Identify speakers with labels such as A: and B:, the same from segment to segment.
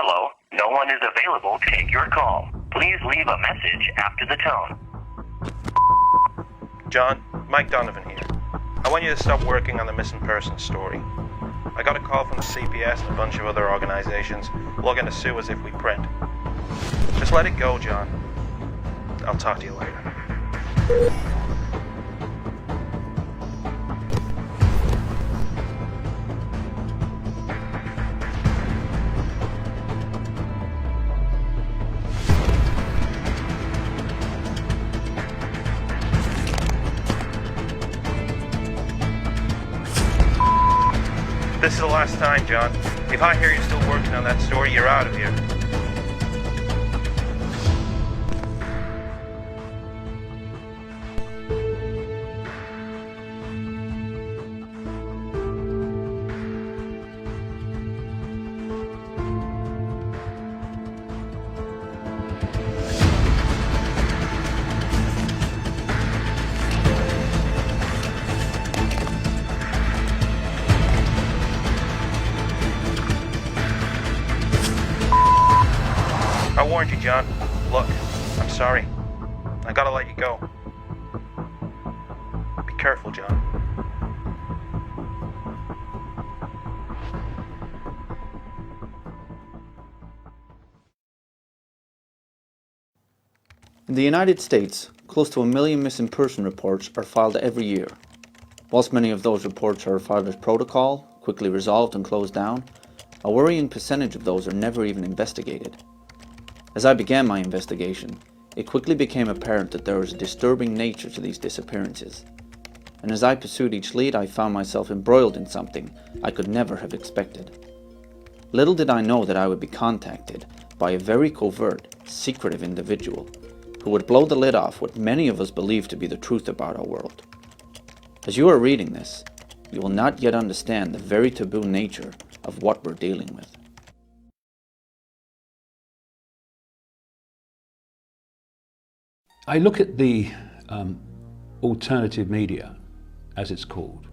A: Hello, no one is available to take your call. Please leave a message after the tone.
B: John, Mike Donovan here. I want you to stop working on the missing persons story. I got a call from the CPS and a bunch of other organizations looking to sue us if we print. Just let it go, John. I'll talk to you later. This is the last time, John. If I hear you're still working on that story, you're out of here. I warned you, John. Look, I'm sorry. I gotta let you go. Be careful, John.
C: In the United States, close to 1 million missing person reports are filed every year. Whilst many of those reports are filed as protocol, quickly resolved and closed down, a worrying percentage of those are never even investigated. As I began my investigation, it quickly became apparent that there was a disturbing nature to these disappearances. And as I pursued each lead, I found myself embroiled in something I could never have expected. Little did I know that I would be contacted by a very covert, secretive individual who would blow the lid off what many of us believe to be the truth about our world. As you are reading this, you will not yet understand the very taboo nature of what we're dealing with.
D: I look at the alternative media, as it's called,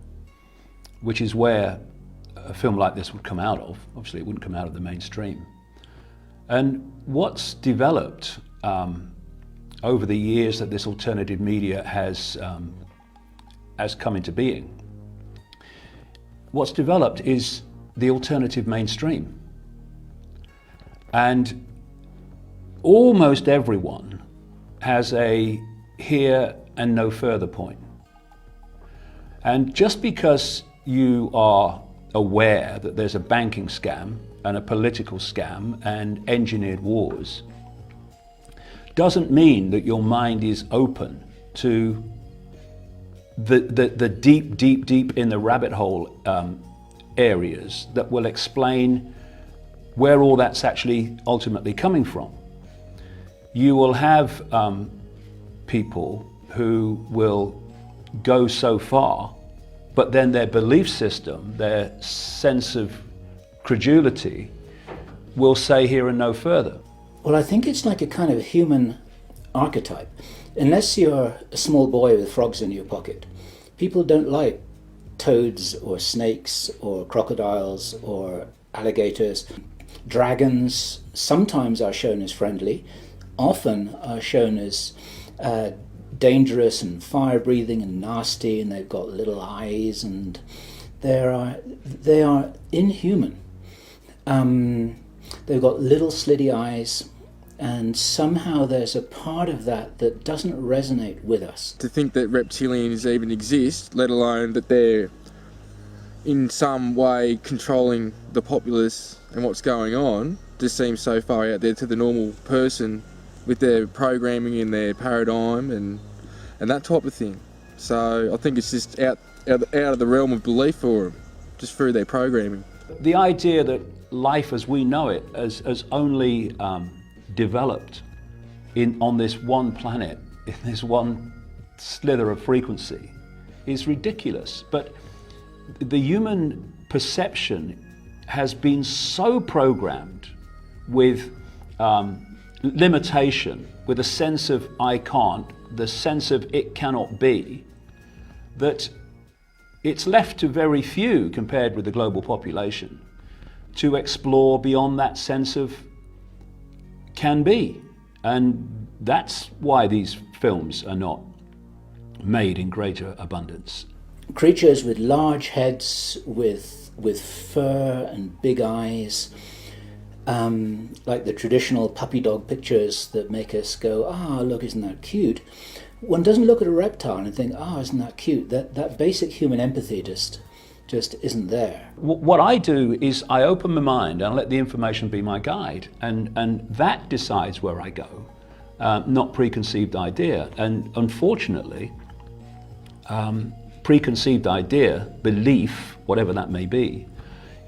D: which is where a film like this would come out of. Obviously, it wouldn't come out of the mainstream. And what's developed over the years that this alternative media has come into being, what's developed is the alternative mainstream. And almost everyone has a here and no further point. And just because you are aware that there's a banking scam and a political scam and engineered wars, doesn't mean that your mind is open to the deep in the rabbit hole areas that will explain where all that's actually ultimately coming from. You will have people who will go so far, but then their belief system, their sense of credulity, will say here and no further.
E: Well, I think it's like a kind of human archetype. Unless you're a small boy with frogs in your pocket, people don't like toads or snakes or crocodiles or alligators. Dragons sometimes are shown as friendly, often are shown as dangerous and fire-breathing and nasty, and they've got little eyes, and they are inhuman. They've got little slitty eyes, and somehow there's a part of that that doesn't resonate with us.
F: To think that reptilians even exist, let alone that they're in some way controlling the populace and what's going on, just seems so far out there to the normal person with their programming and their paradigm and that type of thing. So I think it's just out of the realm of belief for them, just through their programming.
D: The idea that life as we know it has only developed on this one planet, in this one slither of frequency, is ridiculous. But the human perception has been so programmed with limitation, with a sense of I can't, the sense of it cannot be, that it's left to very few, compared with the global population, to explore beyond that sense of can be. And that's why these films are not made in greater abundance.
E: Creatures with large heads, with fur and big eyes, like the traditional puppy dog pictures that make us go, ah, look, isn't that cute? One doesn't look at a reptile and think, ah, isn't that cute? That basic human empathy just isn't there.
D: What I do is I open my mind and let the information be my guide, and that decides where I go, not preconceived idea. And unfortunately, preconceived idea, belief, whatever that may be,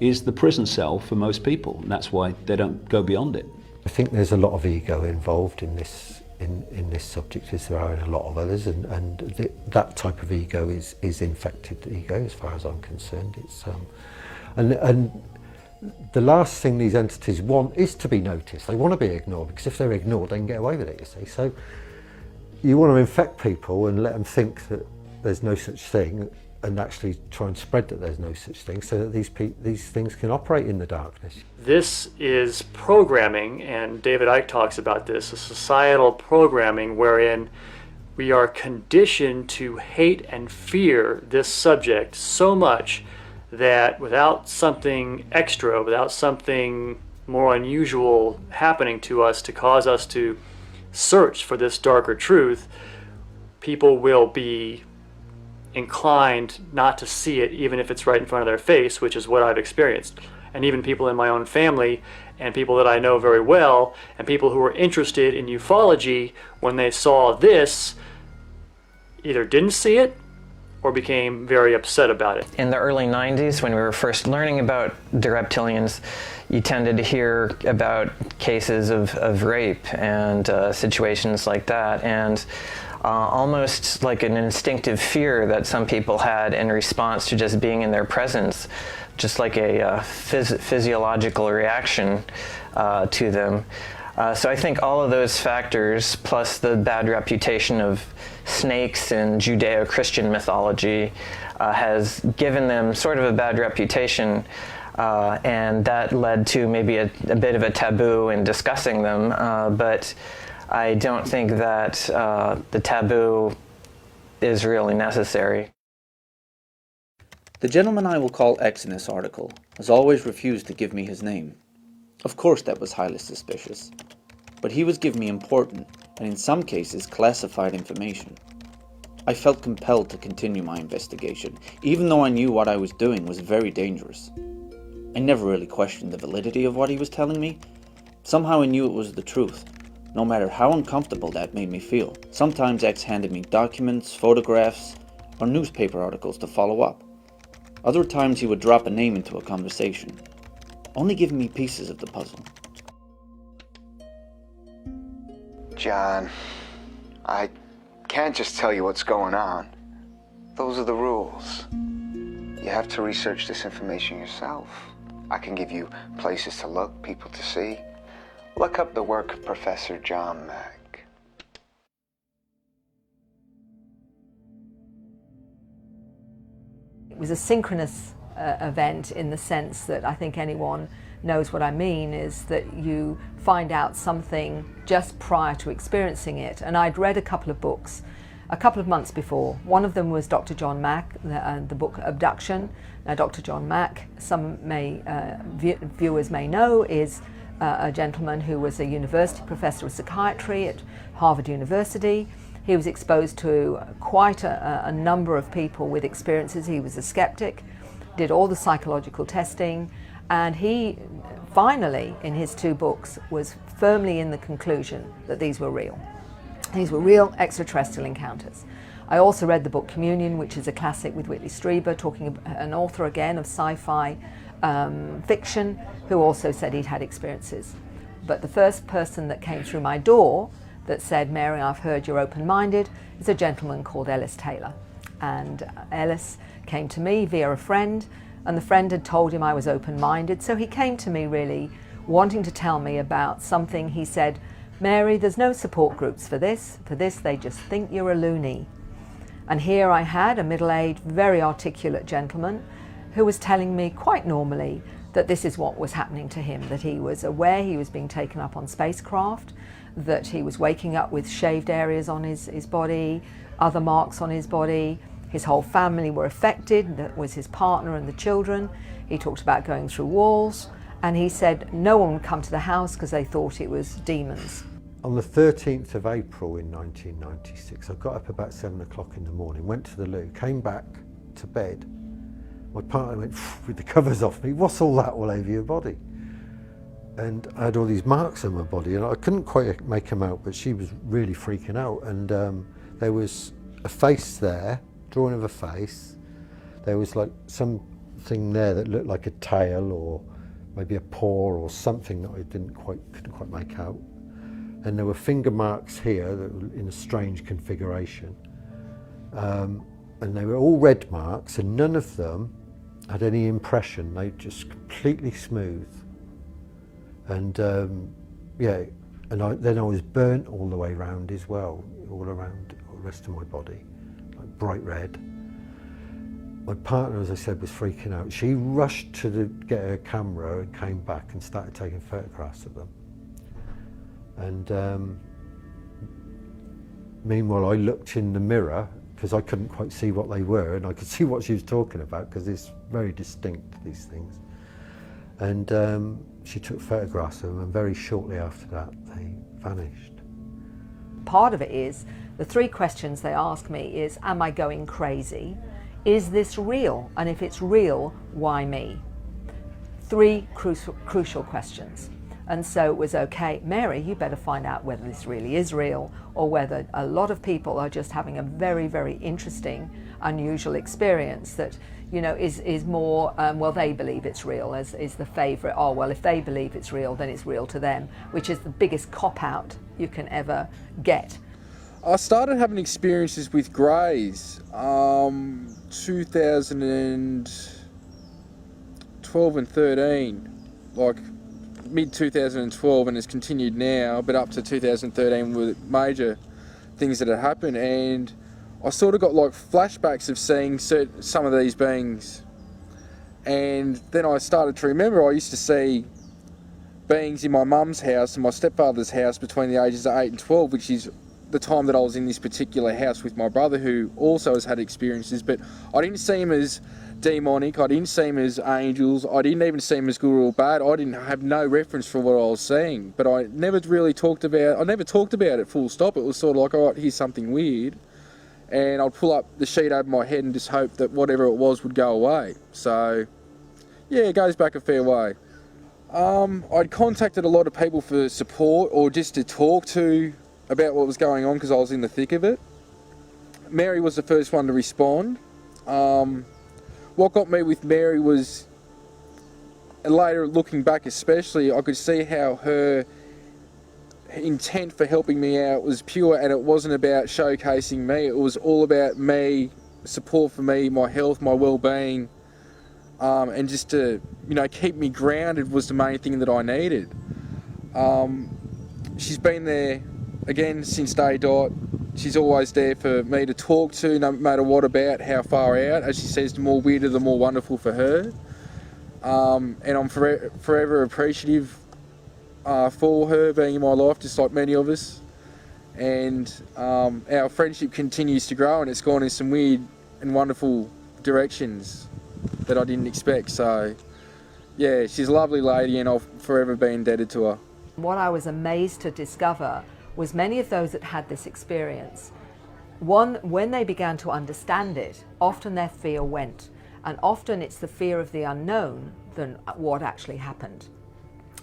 D: is the prison cell for most people, and that's why they don't go beyond it.
G: I think there's a lot of ego involved in this subject, as there are in a lot of others, and that type of ego is infected ego, as far as I'm concerned. It's and the last thing these entities want is to be noticed. They want to be ignored, because if they're ignored, they can get away with it, you see. So you want to infect people and let them think that there's no such thing, and actually try and spread that there's no such thing, so that these things can operate in the darkness.
H: This is programming, and David Icke talks about this, a societal programming wherein we are conditioned to hate and fear this subject so much that without something extra, without something more unusual happening to us to cause us to search for this darker truth, people will be inclined not to see it, even if it's right in front of their face, which is what I've experienced. And even people in my own family and people that I know very well and people who were interested in ufology, when they saw this, either didn't see it or became very upset about it.
I: In the early 90s, when we were first learning about the reptilians, you tended to hear about cases of rape and situations like that, and almost like an instinctive fear that some people had in response to just being in their presence, just like a physiological reaction to them. So I think all of those factors, plus the bad reputation of snakes in Judeo-Christian mythology, has given them sort of a bad reputation, and that led to maybe a bit of a taboo in discussing them, but I don't think that the taboo is really necessary.
C: The gentleman I will call X in this article has always refused to give me his name. Of course that was highly suspicious, but he was giving me important, and in some cases classified information. I felt compelled to continue my investigation, even though I knew what I was doing was very dangerous. I never really questioned the validity of what he was telling me. Somehow I knew it was the truth, no matter how uncomfortable that made me feel. Sometimes X handed me documents, photographs, or newspaper articles to follow up. Other times he would drop a name into a conversation, only giving me pieces of the puzzle.
J: John, I can't just tell you what's going on. Those are the rules. You have to research this information yourself. I can give you places to look, people to see. Look up the work of Professor John Mack.
K: It was a synchronous event in the sense that I think anyone knows what I mean, is that you find out something just prior to experiencing it. And I'd read a couple of books a couple of months before. One of them was Dr. John Mack, the book Abduction. Now, Dr. John Mack, some viewers may know, is a gentleman who was a university professor of psychiatry at Harvard University. He was exposed to quite a number of people with experiences. He was a skeptic, did all the psychological testing, and he finally, in his 2 books, was firmly in the conclusion that these were real. These were real extraterrestrial encounters. I also read the book Communion, which is a classic with Whitley Strieber, talking about an author again of sci-fi fiction, who also said he'd had experiences. But the first person that came through my door that said, "Mary, I've heard you're open-minded," is a gentleman called Ellis Taylor. And Ellis came to me via a friend, and the friend had told him I was open-minded, so he came to me really wanting to tell me about something. He said, "Mary, there's no support groups for this. For this, they just think you're a loony." And here I had a middle-aged, very articulate gentleman who was telling me quite normally that this is what was happening to him, that he was aware he was being taken up on spacecraft, that he was waking up with shaved areas on his body, other marks on his body. His whole family were affected, that was his partner and the children. He talked about going through walls, and he said no one would come to the house because they thought it was demons.
G: On the 13th of April in 1996, I got up about 7 o'clock in the morning, went to the loo, came back to bed. My partner went with the covers off me, "What's all that all over your body?" And I had all these marks on my body, and I couldn't quite make them out, but she was really freaking out. And there was a face there, drawing of a face. There was like something there that looked like a tail or maybe a paw or something that I couldn't quite make out. And there were finger marks here that were in a strange configuration. And they were all red marks, and none of them had any impression. They just completely smooth. And yeah, and then I was burnt all the way around as well, all around the rest of my body, like bright red. My partner, as I said, was freaking out. She rushed to get her camera and came back and started taking photographs of them. And meanwhile, I looked in the mirror because I couldn't quite see what they were, and I could see what she was talking about because it's very distinct, these things. And she took photographs of them, and very shortly after that, they vanished.
K: Part of it is, the 3 questions they ask me is, am I going crazy? Is this real? And if it's real, why me? 3 crucial questions. And so it was, okay, Mary, you better find out whether this really is real, or whether a lot of people are just having a very, very interesting, unusual experience that, you know, is more, well, they believe it's real, as is the favourite, oh, well, if they believe it's real, then it's real to them, which is the biggest cop-out you can ever get.
F: I started having experiences with greys 2012 and 13, like mid-2012, and it's continued now, but up to 2013 with major things that had happened, and I sort of got like flashbacks of seeing some of these beings. And then I started to remember I used to see beings in my mum's house and my stepfather's house between the ages of 8 and 12, which is the time that I was in this particular house with my brother, who also has had experiences, but I didn't see him as demonic, I didn't see him as angels, I didn't even see him as good or bad. I didn't have no reference for what I was seeing, but I never talked about it full stop. It was sort of like, all right, here's something weird, and I'd pull up the sheet over my head and just hope that whatever it was would go away. So yeah, it goes back a fair way. I'd contacted a lot of people for support or just to talk to about what was going on because I was in the thick of it. Mary was the first one to respond. What got me with Mary was, and later looking back especially, I could see how her intent for helping me out was pure, and it wasn't about showcasing me. It was all about me, support for me, my health, my well-being, and just to, you know, keep me grounded was the main thing that I needed. She's been there again since day dot. She's always there for me to talk to, no matter what, about how far out. As she says, the more weirder, the more wonderful for her. And I'm forever appreciative for her being in my life, just like many of us. And our friendship continues to grow, and it's gone in some weird and wonderful directions that I didn't expect. So yeah, she's a lovely lady, and I'll forever be indebted to her.
K: What I was amazed to discover was many of those that had this experience, when they began to understand it, often their fear went, and often it's the fear of the unknown than what actually happened.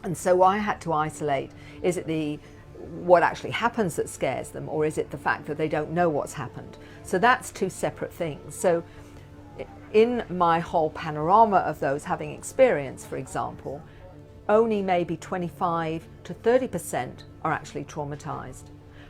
K: And so I had to isolate, is it what actually happens that scares them, or is it the fact that they don't know what's happened? So that's 2 separate things. So in my whole panorama of those having experience, for example, only maybe 25 to 30% are actually traumatized.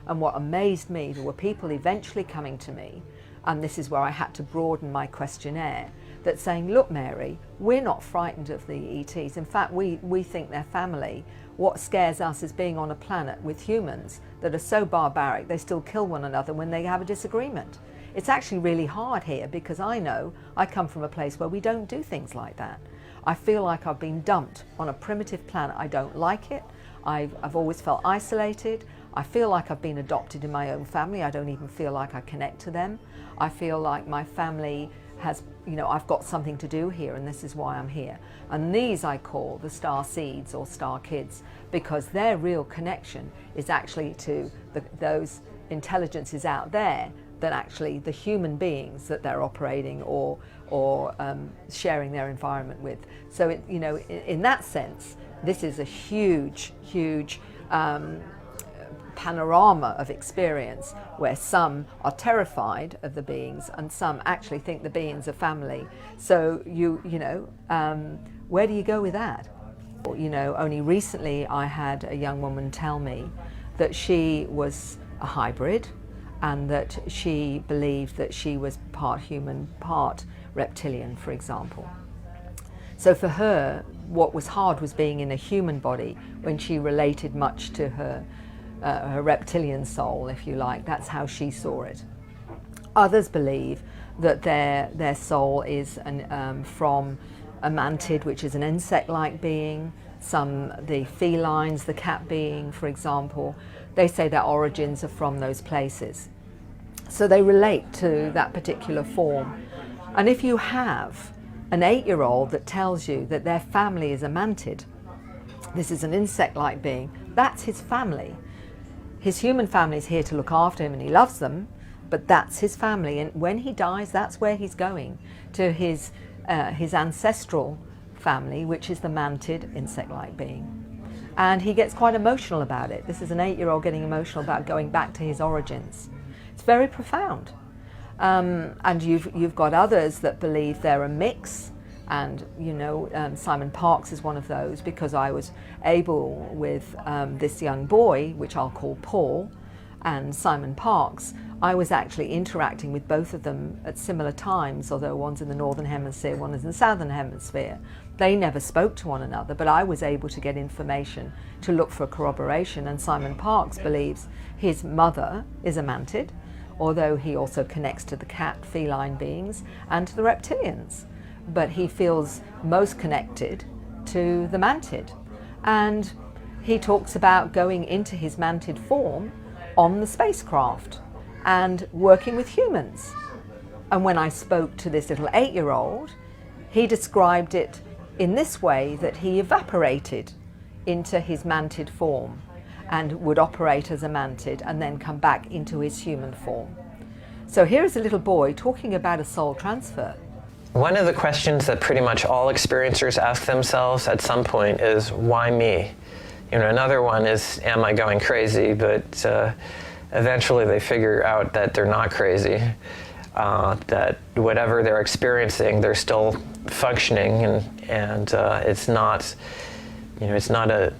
K: And what amazed me, there were people eventually coming to me, and this is where I had to broaden my questionnaire, that saying, look, Mary, we're not frightened of the ETs. In fact, we think they're family. What scares us is being on a planet with humans that are so barbaric they still kill one another when they have a disagreement. It's actually really hard here because I know I come from a place where we don't do things like that. I feel like I've been dumped on a primitive planet. I don't like it. I've always felt isolated. I feel like I've been adopted in my own family. I don't even feel like I connect to them. I feel like my family has, I've got something to do here, and this is why I'm here. And these I call the star seeds or star kids, because their real connection is actually to those intelligences out there than actually the human beings that they're operating or sharing their environment with. So, in that sense, this is a huge panorama of experience where some are terrified of the beings and some actually think the beings are family. So where do you go with that? Only recently I had a young woman tell me that she was a hybrid and that she believed that she was part human, part reptilian, for example. So for her, what was hard was being in a human body when she related much to her reptilian soul, if you like. That's how she saw it. Others believe that their soul is from a mantid, which is an insect-like being. Some, the felines, the cat being, for example, they say their origins are from those places. So they relate to that particular form. And if you have an 8-year-old that tells you that their family is a mantid, this is an insect-like being, that's his family. His human family is here to look after him and he loves them, but that's his family. And when he dies, that's where he's going, to his ancestral family, which is the mantid insect-like being. And he gets quite emotional about it. This is an 8-year-old getting emotional about going back to his origins. It's very profound. And you've got others that believe they're a mix, and Simon Parkes is one of those, because I was able with this young boy, which I'll call Paul, and Simon Parkes, I was actually interacting with both of them at similar times, although one's in the northern hemisphere, one is in the southern hemisphere. They never spoke to one another, but I was able to get information to look for corroboration. And Simon Parkes believes his mother is a mantid, although he also connects to the cat feline beings and to the reptilians. But he feels most connected to the mantid. And he talks about going into his mantid form on the spacecraft and working with humans. And when I spoke to this little 8-year-old, he described it in this way, that he evaporated into his mantid form and would operate as a mantid and then come back into his human form. So here is a little boy talking about a soul transfer.
I: One of the questions that pretty much all experiencers ask themselves at some point is, why me? Another one is, am I going crazy? But eventually they figure out that they're not crazy, that whatever they're experiencing, they're still functioning, and it's not, it's not a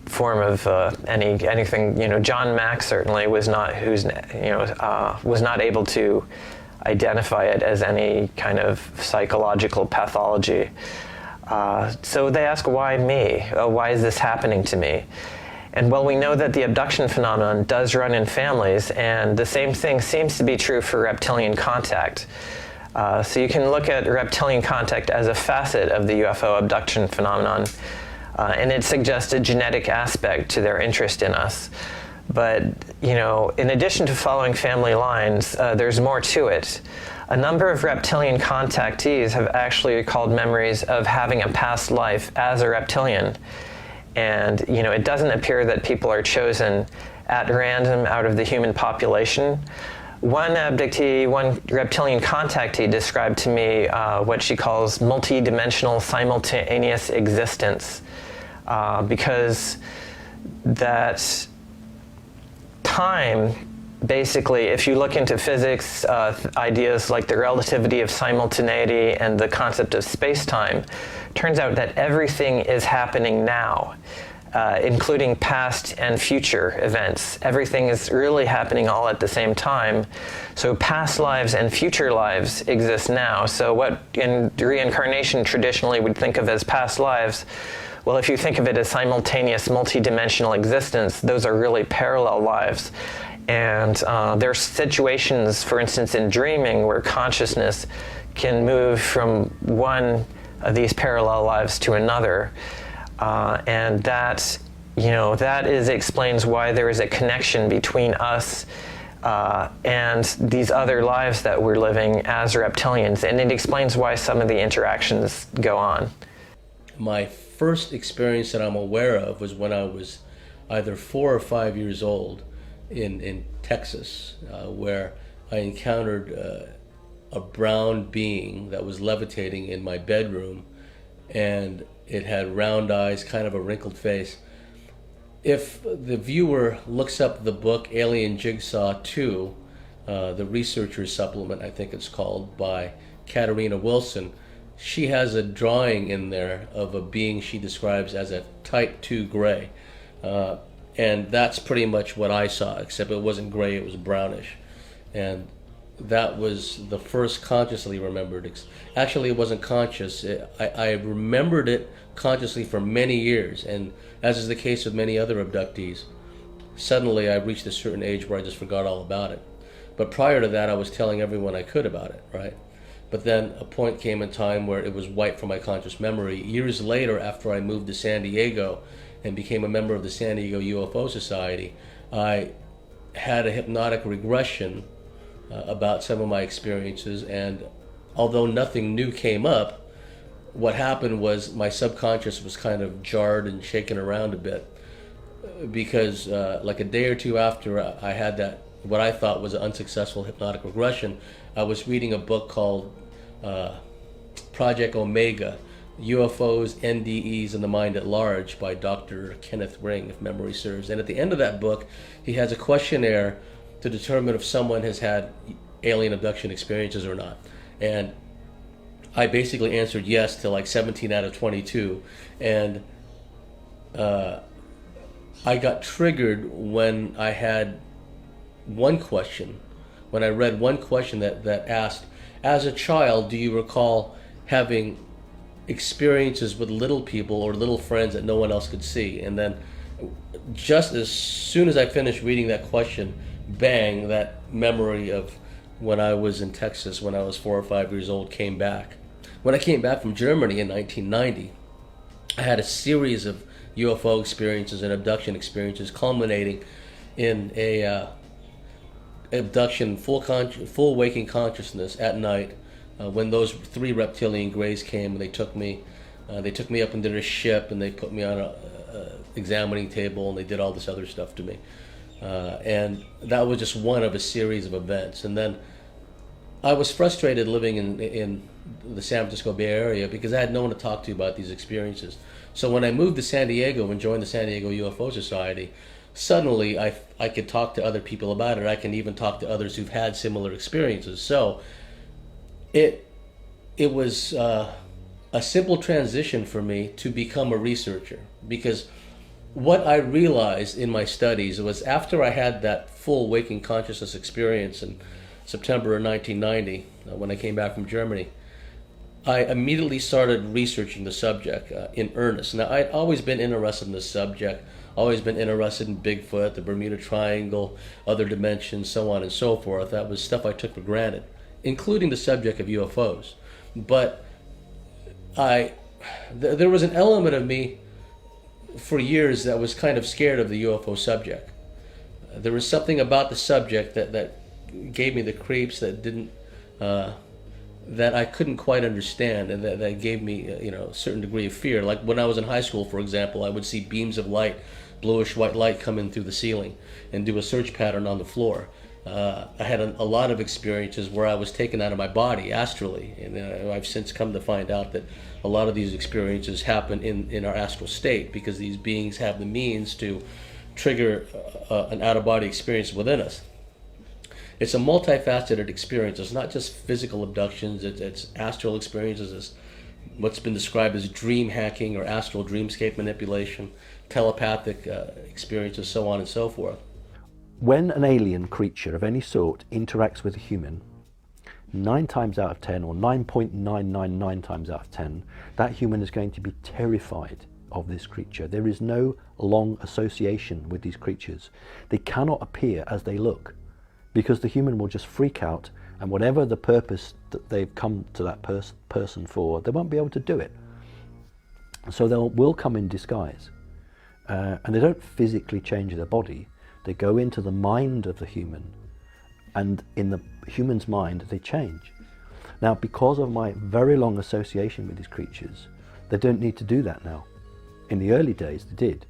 I: form of anything. John Mack certainly was not was not able to identify it as any kind of psychological pathology. So they ask, why me? Why is this happening to me? And well, we know that the abduction phenomenon does run in families, and the same thing seems to be true for reptilian contact. So you can look at reptilian contact as a facet of the UFO abduction phenomenon, and it suggests a genetic aspect to their interest in us. But, in addition to following family lines, there's more to it. A number of reptilian contactees have actually recalled memories of having a past life as a reptilian. And, it doesn't appear that people are chosen at random out of the human population. One reptilian contactee described to me what she calls multi-dimensional simultaneous existence, because that time, basically, if you look into physics, ideas like the relativity of simultaneity and the concept of space-time, turns out that everything is happening now, including past and future events. Everything is really happening all at the same time. So past lives and future lives exist now. So what in reincarnation traditionally would think of as past lives, well, if you think of it as simultaneous multidimensional existence, those are really parallel lives. And there are situations, for instance, in dreaming, where consciousness can move from one these parallel lives to another, and that, you know, that explains why there is a connection between us and these other lives that we're living as reptilians, and it explains why some of the interactions go on.
L: My first experience that I'm aware of was when I was either 4 or 5 years old in Texas, where I encountered a brown being that was levitating in my bedroom, and it had round eyes, kind of a wrinkled face. If the viewer looks up the book Alien Jigsaw 2, the researcher's supplement, I think it's called, by Katarina Wilson, she has a drawing in there of a being she describes as a type 2 gray. And that's pretty much what I saw, except it wasn't gray, it was brownish. And that was the first consciously remembered. Actually, it wasn't conscious. I remembered it consciously for many years, and as is the case with many other abductees, suddenly I reached a certain age where I just forgot all about it. But prior to that, I was telling everyone I could about it, right? But then a point came in time where it was wiped from my conscious memory. Years later, after I moved to San Diego and became a member of the San Diego UFO Society, I had a hypnotic regression about some of my experiences, and although nothing new came up, what happened was my subconscious was kind of jarred and shaken around a bit, because like a day or two after I had that, what I thought was an unsuccessful hypnotic regression, I was reading a book called Project Omega, UFOs, NDEs, and the Mind at Large by Dr. Kenneth Ring, if memory serves. And at the end of that book, he has a questionnaire to determine if someone has had alien abduction experiences or not. And I basically answered yes to like 17 out of 22. And I got triggered when I had one question, when I read one question that asked, as a child, do you recall having experiences with little people or little friends that no one else could see? And then just as soon as I finished reading that question, bang, that memory of when I was in Texas when I was 4 or 5 years old came back. When I came back from Germany in 1990, I had a series of UFO experiences and abduction experiences culminating in a abduction, full waking consciousness at night, when those 3 reptilian greys came and they took me up into their ship and they put me on a examining table and they did all this other stuff to me. And that was just one of a series of events. And then I was frustrated living in the San Francisco Bay Area because I had no one to talk to about these experiences. So when I moved to San Diego and joined the San Diego UFO Society, suddenly I could talk to other people about it. I can even talk to others who've had similar experiences. So it was a simple transition for me to become a researcher, because what I realized in my studies was after I had that full waking consciousness experience in September of 1990, when I came back from Germany, I immediately started researching the subject in earnest. Now, I'd always been interested in this subject, always been interested in Bigfoot, the Bermuda Triangle, other dimensions, so on and so forth. That was stuff I took for granted, including the subject of UFOs. But there was an element of me for years that was kind of scared of the UFO subject. There was something about the subject that gave me the creeps, that I couldn't quite understand, and that gave me a certain degree of fear. Like when I was in high school, for example, I would see beams of light, bluish white light, come in through the ceiling and do a search pattern on the floor. I had a lot of experiences where I was taken out of my body astrally, and I've since come to find out that a lot of these experiences happen in our astral state, because these beings have the means to trigger an out-of-body experience within us. It's a multifaceted experience. It's not just physical abductions, it's astral experiences, it's what's been described as dream hacking or astral dreamscape manipulation, telepathic experiences, so on and so forth.
M: When an alien creature of any sort interacts with a human, 9 times out of 10, or 9.999 times out of 10, that human is going to be terrified of this creature. There is no long association with these creatures. They cannot appear as they look, because the human will just freak out And whatever the purpose that they've come to that person for, they won't be able to do it. So they will come in disguise. And they don't physically change their body. They go into the mind of the human, and in the human's mind they change. Now, because of my very long association with these creatures, they don't need to do that now. In the early days they did,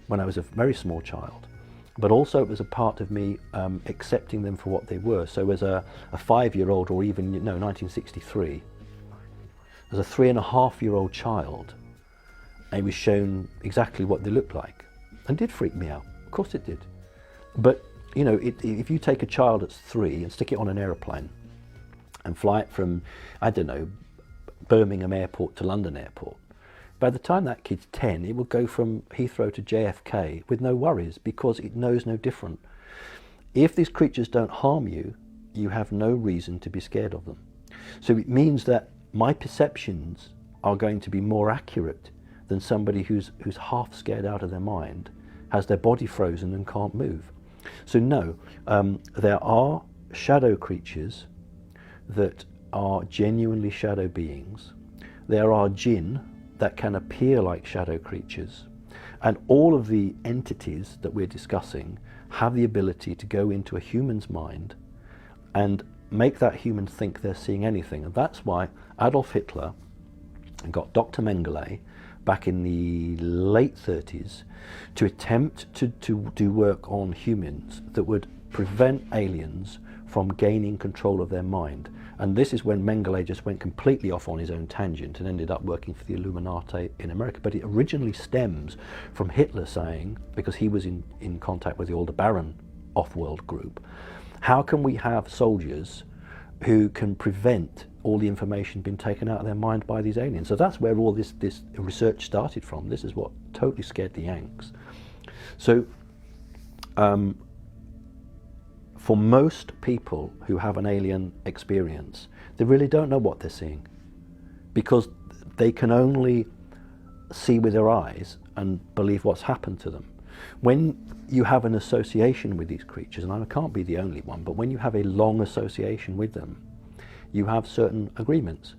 M: when I was a very small child. But also it was a part of me accepting them for what they were. So as a 5-year-old, or even, 1963, as a 3.5-year-old child, I was shown exactly what they looked like. And it did freak me out. Of course it did. But, if you take a child that's 3 and stick it on an aeroplane and fly it from, I don't know, Birmingham Airport to London Airport, by the time that kid's 10, it will go from Heathrow to JFK with no worries, because it knows no different. If these creatures don't harm you, you have no reason to be scared of them. So it means that my perceptions are going to be more accurate than somebody who's half scared out of their mind, has their body frozen and can't move. So no, there are shadow creatures that are genuinely shadow beings. There are jinn that can appear like shadow creatures, and all of the entities that we're discussing have the ability to go into a human's mind and make that human think they're seeing anything. And that's why Adolf Hitler got Dr. Mengele back in the late 30s to attempt to do work on humans that would prevent aliens from gaining control of their mind. And this is when Mengele just went completely off on his own tangent and ended up working for the Illuminati in America. But it originally stems from Hitler saying, because he was in contact with the Aldebaran off-world group, how can we have soldiers who can prevent all the information being taken out of their mind by these aliens? So that's where all this research started from. This is what totally scared the Yanks. So for most people who have an alien experience, they really don't know what they're seeing, because they can only see with their eyes and believe what's happened to them. When you have an association with these creatures, and I can't be the only one, but when you have a long association with them, you have certain agreements,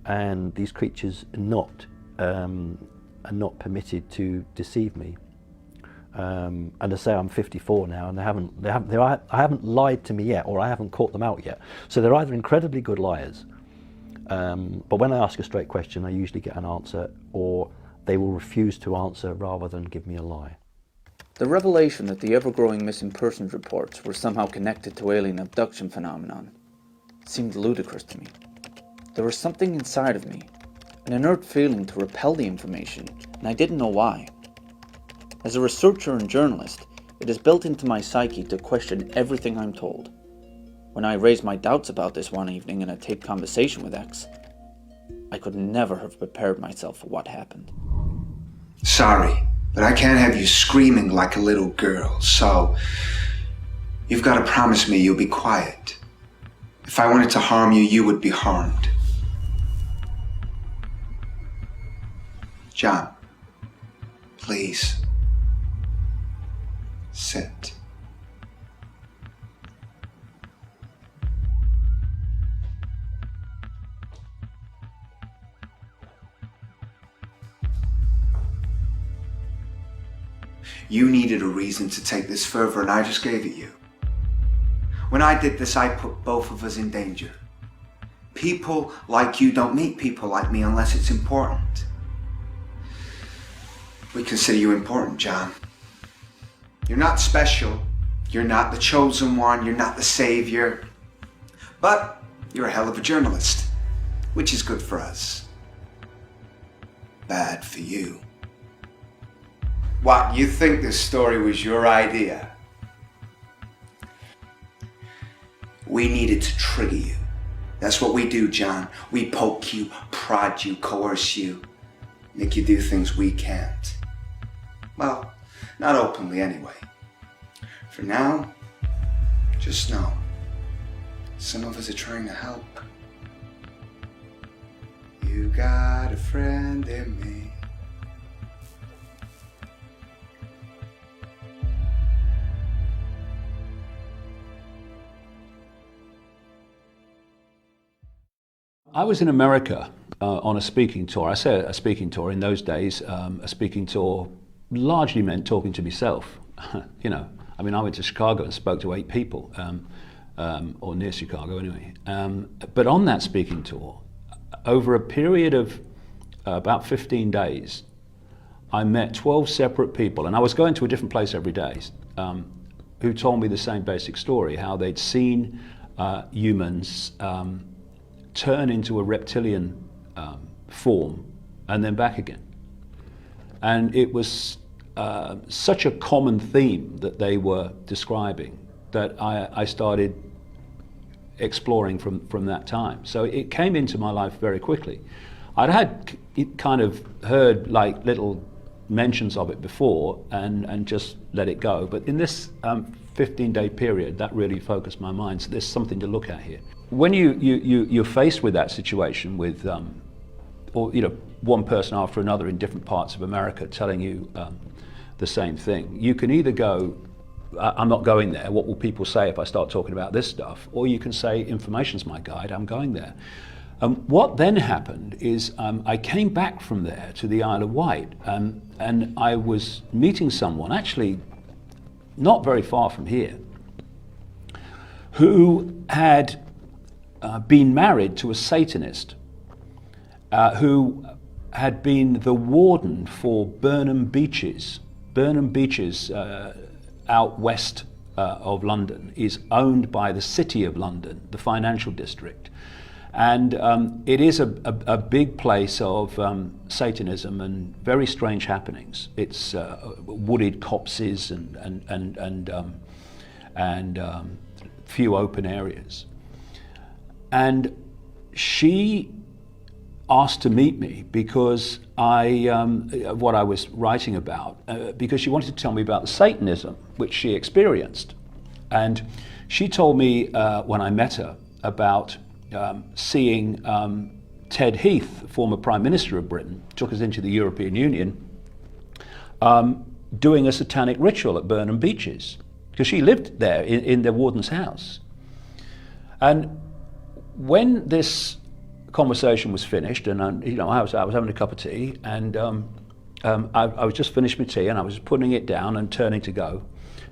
M: and these creatures are not permitted to deceive me. And I say I'm 54 now, and I haven't lied to me yet, or I haven't caught them out yet. So they're either incredibly good liars, but when I ask a straight question, I usually get an answer, or they will refuse to answer rather than give me a lie.
C: The revelation that the ever-growing missing persons reports were somehow connected to alien abduction phenomenon seemed ludicrous to me. There was something inside of me, an inert feeling to repel the information, and I didn't know why. As a researcher and journalist, it is built into my psyche to question everything I'm told. When I raised my doubts about this one evening in a taped conversation with X, I could never have prepared myself for what happened.
J: Sorry, but I can't have you screaming like a little girl, so you've got to promise me you'll be quiet. If I wanted to harm you, you would be harmed. John, please. Sit. You needed a reason to take this further, and I just gave it you. When I did this, I put both of us in danger. People like you don't meet people like me unless it's important. We consider you important, John. You're not special. You're not the chosen one. You're not the savior. But you're a hell of a journalist, which is good for us. Bad for you. What, you think this story was your idea? We needed to trigger you. That's what we do, John. We poke you, prod you, coerce you, make you do things we can't. Well, not openly anyway. For now, just know, some of us are trying to help. You got a friend in me.
D: I was in America on a speaking tour. I say a speaking tour. In those days, a speaking tour largely meant talking to myself. You know, I mean, I went to Chicago and spoke to 8 people, or near Chicago anyway. But on that speaking tour, over a period of about 15 days, I met 12 separate people, and I was going to a different place every day, who told me the same basic story, how they'd seen humans turn into a reptilian form and then back again. And it was such a common theme that they were describing that I started exploring from that time. So it came into my life very quickly. I'd kind of heard like little mentions of it before and just let it go. But in this 15-day period, that really focused my mind. So there's something to look at here. When you're faced with that situation with, or you know, one person after another in different parts of America telling you the same thing, you can either go, I'm not going there, what will people say if I start talking about this stuff? Or you can say, information's my guide, I'm going there. What then happened is I came back from there to the Isle of Wight, and I was meeting someone, actually not very far from here, who had been married to a Satanist, who had been the warden for Burnham Beeches. Burnham Beeches, out west of London, is owned by the City of London, the financial district. And it is a big place of Satanism and very strange happenings. It's wooded copses and few open areas. And she asked to meet me because what I was writing about, because she wanted to tell me about the Satanism which she experienced. And she told me when I met her about seeing Ted Heath, former Prime Minister of Britain, took us into the European Union, doing a satanic ritual at Burnham Beeches, because she lived there in the warden's house. And when this conversation was finished, and you know, I was having a cup of tea, and I was just finished my tea, and I was putting it down and turning to go,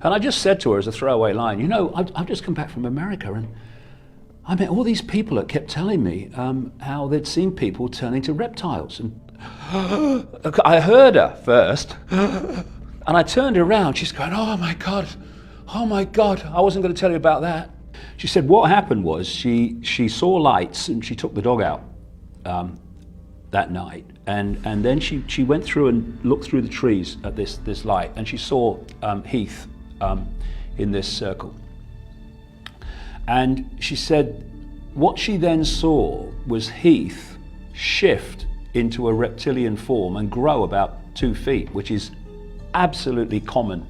D: and I just said to her as a throwaway line, you know, I've just come back from America, and I met all these people that kept telling me how they'd seen people turning to reptiles. And I heard her first, and I turned around. She's going, oh my God, I wasn't going to tell you about that. She said what happened was she saw lights, and she took the dog out that night. And then she went through and looked through the trees at this light, and she saw Heath in this circle. And she said what she then saw was Heath shift into a reptilian form and grow about 2 feet, which is absolutely common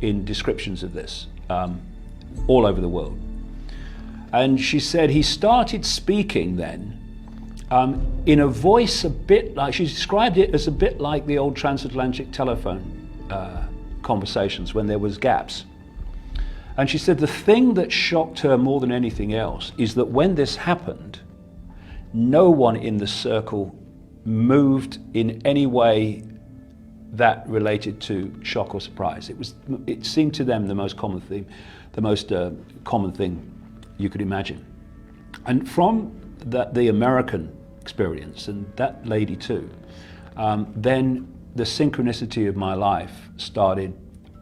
D: in descriptions of this all over the world. And she said he started speaking then in a voice a bit like, she described it as a bit like the old transatlantic telephone conversations when there was gaps. And she said the thing that shocked her more than anything else is that when this happened, no one in the circle moved in any way that related to shock or surprise. It seemed to them the most common thing, you could imagine. And from the American experience, and that lady too, then the synchronicity of my life started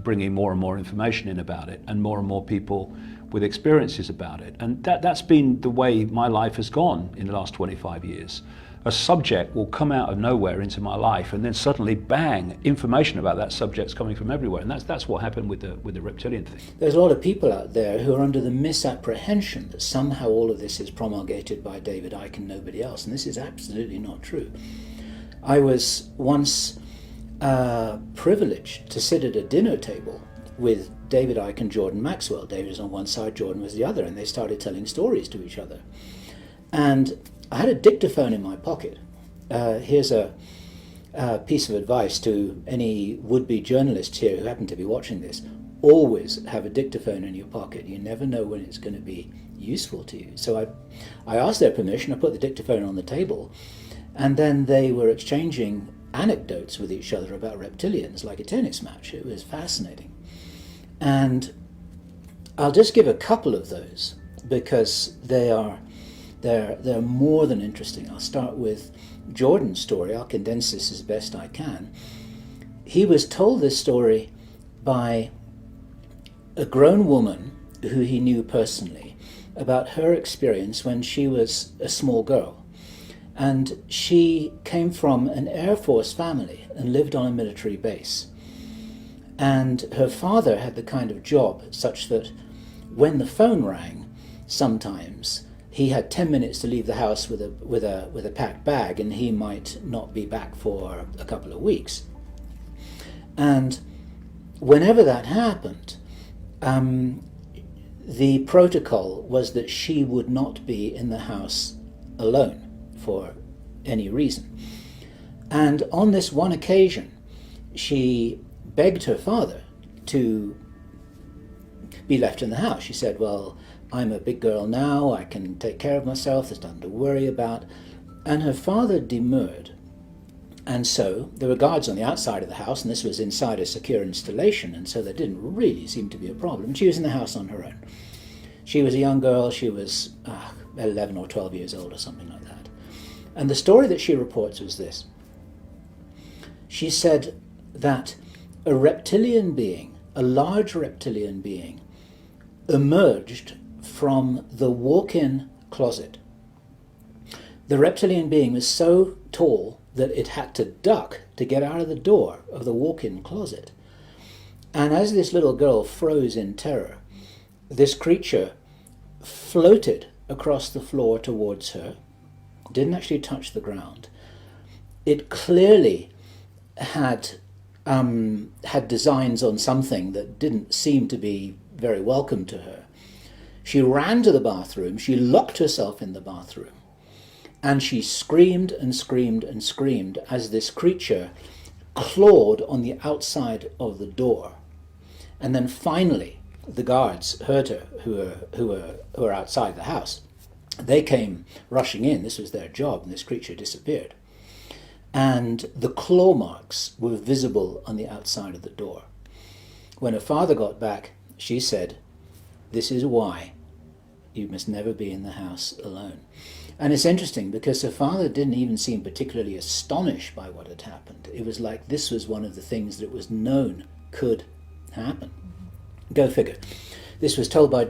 D: bringing more and more information in about it, and more people with experiences about it. And that's been the way my life has gone in the last 25 years. A subject will come out of nowhere into my life, and then suddenly, bang, information about that subject's coming from everywhere. And that's what happened with the reptilian thing.
E: There's a lot of people out there who are under the misapprehension that somehow all of this is promulgated by David Icke and nobody else, and this is absolutely not true. I was once privileged to sit at a dinner table with David Icke and Jordan Maxwell. David was on one side, Jordan was the other, and they started telling stories to each other. And I had a dictaphone in my pocket. Here's a piece of advice to any would-be journalists here who happen to be watching this. always have a dictaphone in your pocket. You never know when it's going to be useful to you. So I asked their permission. I put the dictaphone on the table, and then they were exchanging anecdotes with each other about reptilians like a tennis match. It was fascinating. And I'll just give a couple of those because they're more than interesting. I'll start with Jordan's story. I'll condense this as best I can. He was told this story by a grown woman who he knew personally about her experience when she was a small girl. And she came from an Air Force family and lived on a military base. And her father had the kind of job such that when the phone rang, sometimes he had 10 minutes to leave the house with a packed bag, and he might not be back for a couple of weeks. And whenever that happened, the protocol was that she would not be in the house alone for any reason. And on this one occasion, she begged her father to be left in the house. She said, well, I'm a big girl now, I can take care of myself, there's nothing to worry about. And her father demurred. And so there were guards on the outside of the house, and this was inside a secure installation, and so there didn't really seem to be a problem. She was in the house on her own. She was a young girl, she was 11 or 12 years old or something like that. And the story that she reports was this. She said that a reptilian being, a large reptilian being, emerged from the walk-in closet. The reptilian being was so tall that it had to duck to get out of the door of the walk-in closet. And as this little girl froze in terror, this creature floated across the floor towards her, didn't actually touch the ground. It clearly had designs on something that didn't seem to be very welcome to her. She ran to the bathroom, she locked herself in the bathroom, and she screamed and screamed and screamed as this creature clawed on the outside of the door. And then finally, the guards heard her, who were outside the house. They came rushing in. This was their job, and this creature disappeared. And the claw marks were visible on the outside of the door. When her father got back, she said, "This is why you must never be in the house alone." And it's interesting because her father didn't even seem particularly astonished by what had happened. It was like this was one of the things that was known could happen. Go figure. This was told by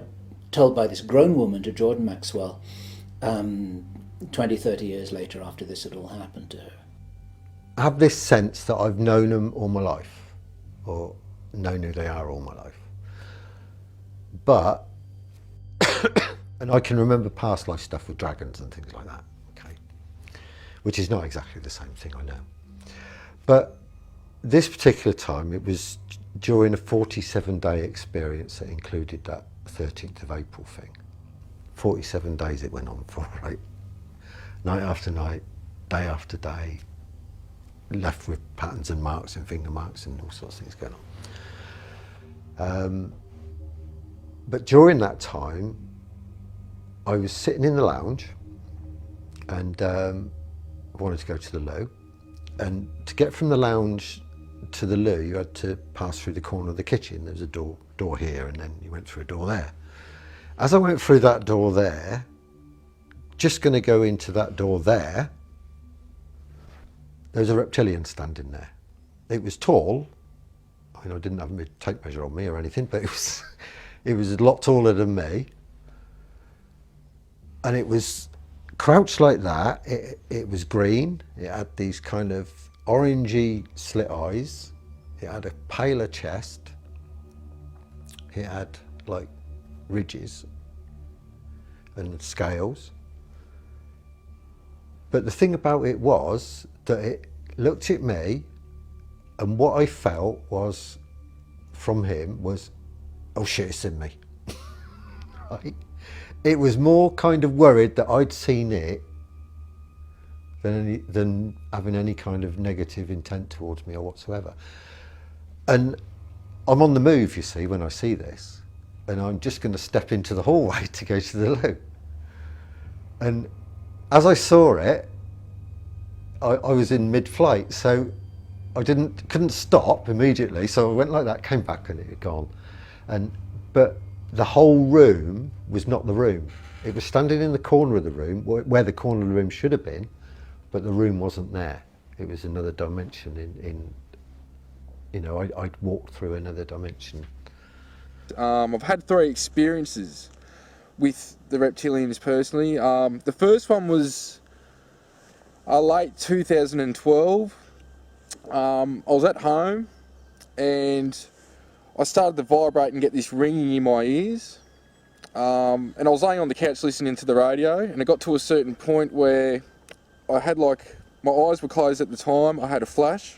E: this grown woman to Jordan Maxwell 20, 30 years later after this had all happened to her.
G: I have this sense that I've known them all my life, or known who they are all my life. But, and I can remember past life stuff with dragons and things like that, okay? Which is not exactly the same thing, I know. But this particular time, it was during a 47-day experience that included that 13th of April thing. 47 days it went on for, right? Night after night, day after day, left with patterns and marks and finger marks and all sorts of things going on. But during that time, I was sitting in the lounge and wanted to go to the loo. And to get from the lounge to the loo, you had to pass through the corner of the kitchen. There was a door here, and then you went through a door there. As I went through that door there, just going to go into that door there, there was a reptilian standing there. It was tall. I mean, I didn't have a tape measure on me or anything, but it was a lot taller than me. And it was crouched like that. It was green. It had these kind of orangey slit eyes. It had a paler chest. It had like ridges and scales. But the thing about it was that it looked at me, and what I felt was from him was, oh shit, it's in me. Right? It was more kind of worried that I'd seen it than having any kind of negative intent towards me or whatsoever. And I'm on the move, you see, when I see this, and I'm just going to step into the hallway to go to the loo. And as I saw it, I was in mid-flight, so I couldn't stop immediately, so I went like that, came back, and it had gone. But the whole room was not the room. It was standing in the corner of the room, where the corner of the room should have been, but the room wasn't there. It was another dimension I'd walked through another dimension.
F: I've had 3 experiences with the reptilians personally. The first one was late 2012. I was at home and I started to vibrate and get this ringing in my ears. And I was laying on the couch listening to the radio, and it got to a certain point where I had my eyes were closed at the time. I had a flash.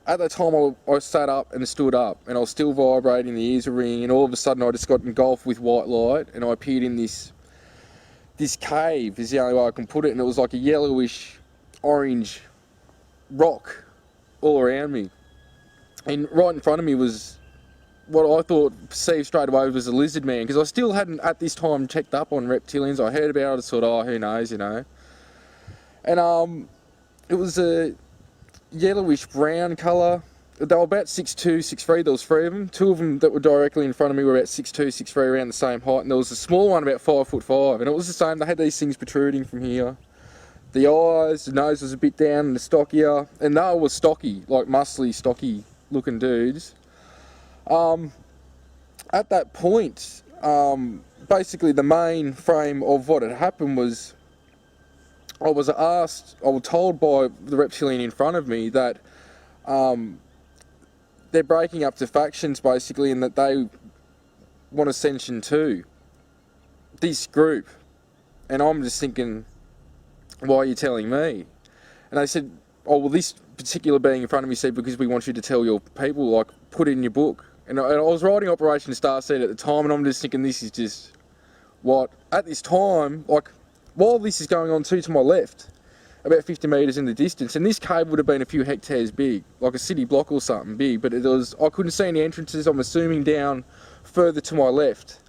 F: At that time I sat up and stood up, and I was still vibrating, the ears were ringing, and all of a sudden I just got engulfed with white light, and I appeared in this cave, is the only way I can put it, and it was like a yellowish orange rock all around me. And right in front of me was what I perceived straight away was a lizard man, because I still hadn't at this time checked up on reptilians. I heard about it, I thought, who knows, And it was a yellowish brown colour. They were about 6'2", 6'3", there was 3 of them. 2 of them that were directly in front of me were about 6'2", 6'3", around the same height, and there was a small one about 5'5", and it was the same. They had these things protruding from here. The eyes, the nose was a bit down and the stockier, and they were stocky, like muscly, stocky looking dudes. At that point, basically the main frame of what had happened was I was told by the reptilian in front of me that they're breaking up to factions basically, and that they want ascension too, this group. And I'm just thinking, why are you telling me? And they said, this particular being in front of me said, because we want you to tell your people, like, put it in your book. And I was writing Operation Starseed at the time, and I'm just thinking, this is just what, at this time, like, while this is going on too, to my left, about 50 metres in the distance, and this cave would have been a few hectares big, like a city block or something big, but I couldn't see any entrances. I'm assuming down further to my left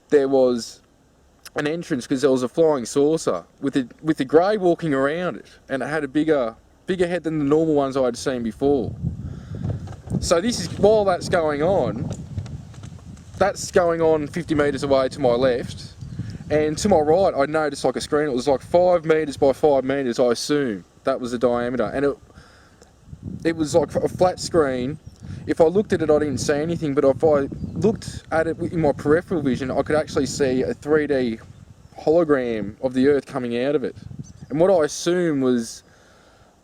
F: there was an entrance, because there was a flying saucer with a grey walking around it, and it had a bigger head than the normal ones I had seen before. So while that's going on 50 metres away to my left. And to my right, I noticed like a screen. It was like 5 metres by 5 metres, I assume. That was the diameter. And it was like a flat screen. If I looked at it, I didn't see anything. But if I looked at it in my peripheral vision, I could actually see a 3D hologram of the Earth coming out of it. And what I assume was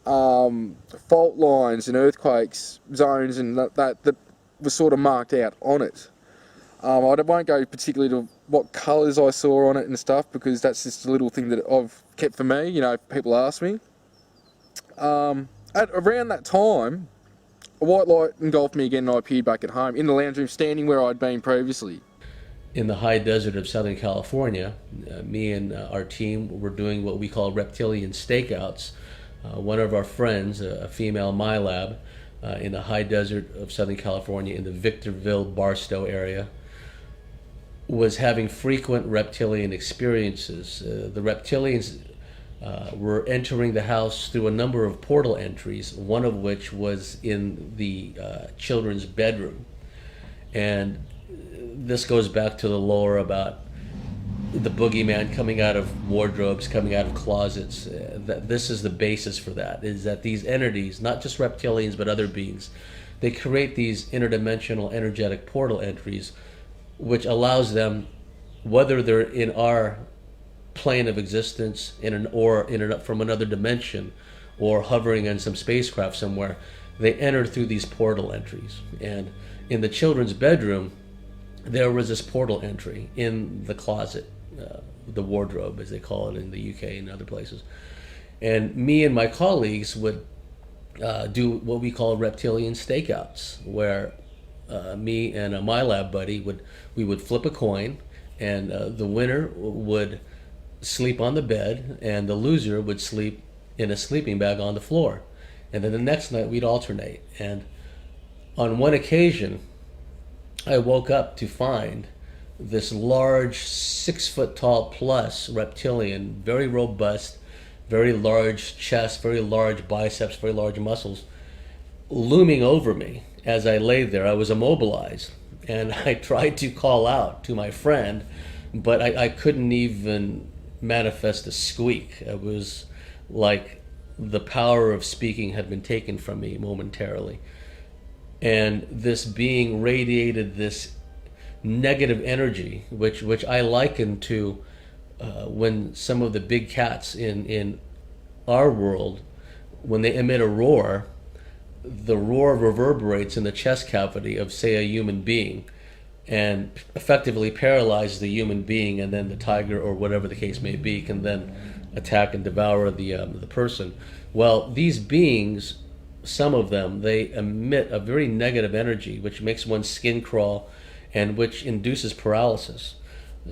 F: fault lines and earthquakes zones and that was sort of marked out on it. I won't go particularly to what colours I saw on it and stuff, because that's just a little thing that I've kept for me, if people ask me. Around that time, a white light engulfed me again, and I appeared back at home in the lounge room, standing where I'd been previously.
L: In the high desert of Southern California, me and our team were doing what we call reptilian stakeouts. One of our friends, a female MyLab, in the high desert of Southern California in the Victorville, Barstow area, was having frequent reptilian experiences. The reptilians were entering the house through a number of portal entries, one of which was in the children's bedroom. And this goes back to the lore about the boogeyman coming out of wardrobes, coming out of closets. That this is the basis for that, is that these entities, not just reptilians but other beings, they create these interdimensional energetic portal entries, which allows them, whether they're in our plane of existence from another dimension, or hovering in some spacecraft somewhere, they enter through these portal entries. And in the children's bedroom, there was this portal entry in the closet, the wardrobe, as they call it in the UK and other places. And me and my colleagues would do what we call reptilian stakeouts, where me and a MyLab buddy would flip a coin, and the winner would sleep on the bed, and the loser would sleep in a sleeping bag on the floor. And then the next night we'd alternate. And on one occasion, I woke up to find this large 6 foot tall plus reptilian, very robust, very large chest, very large biceps, very large muscles, looming over me as I lay there. I was immobilized, and I tried to call out to my friend, but I couldn't even manifest a squeak. It was like the power of speaking had been taken from me momentarily. And this being radiated this negative energy, which I liken to when some of the big cats in our world, when they emit a roar, the roar reverberates in the chest cavity of, say, a human being, and effectively paralyzes the human being, and then the tiger, or whatever the case may be, can then attack and devour the person. Well, these beings, some of them, they emit a very negative energy, which makes one's skin crawl, and which induces paralysis.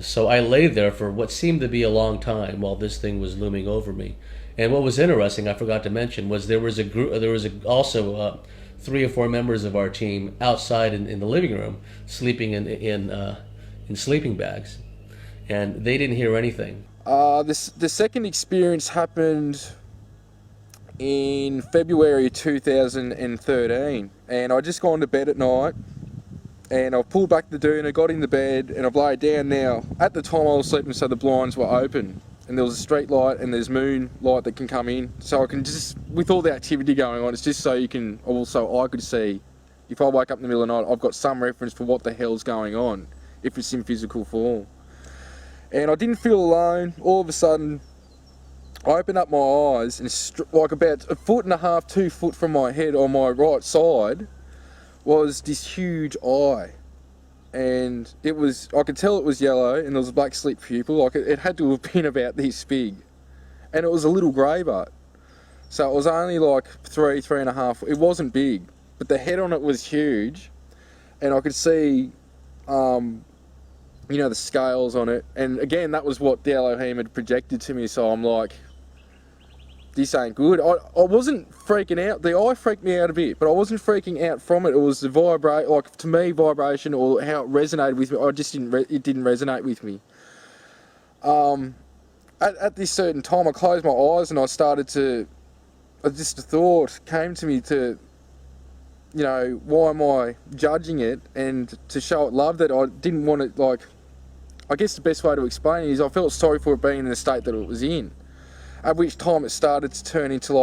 L: So I lay there for what seemed to be a long time while this thing was looming over me. And what was interesting, I forgot to mention, was there was also 3 or 4 members of our team outside in the living room, sleeping in sleeping bags, and they didn't hear anything.
F: The second experience happened in February 2013, and I just gone to bed at night, and I've pulled back the doona, got in the bed, and I've laid down now. At the time I was sleeping, so the blinds were open, and there was a street light and there's moon light that can come in, so I can just, with all the activity going on, it's just so you can, also I could see, if I wake up in the middle of the night, I've got some reference for what the hell's going on, if it's in physical form. And I didn't feel alone. All of a sudden, I opened up my eyes, and like about 1.5 foot, 2 foot from my head on my right side was this huge eye. And it was, I could tell it was yellow, and there was a black slit pupil. Like it had to have been about this big. And it was a little grey butt. So it was only like 3.5. It wasn't big, but the head on it was huge. And I could see, the scales on it. And again, that was what the Elohim had projected to me. So I'm like, this ain't good. I wasn't freaking out. The eye freaked me out a bit, but I wasn't freaking out from it. It was the vibration, or how it resonated with me. It didn't resonate with me. At this certain time, I closed my eyes and just a thought came to me to, why am I judging it? And to show it love, that I didn't want it, I guess the best way to explain it is I felt sorry for it being in the state that it was in. At which time it started to turn into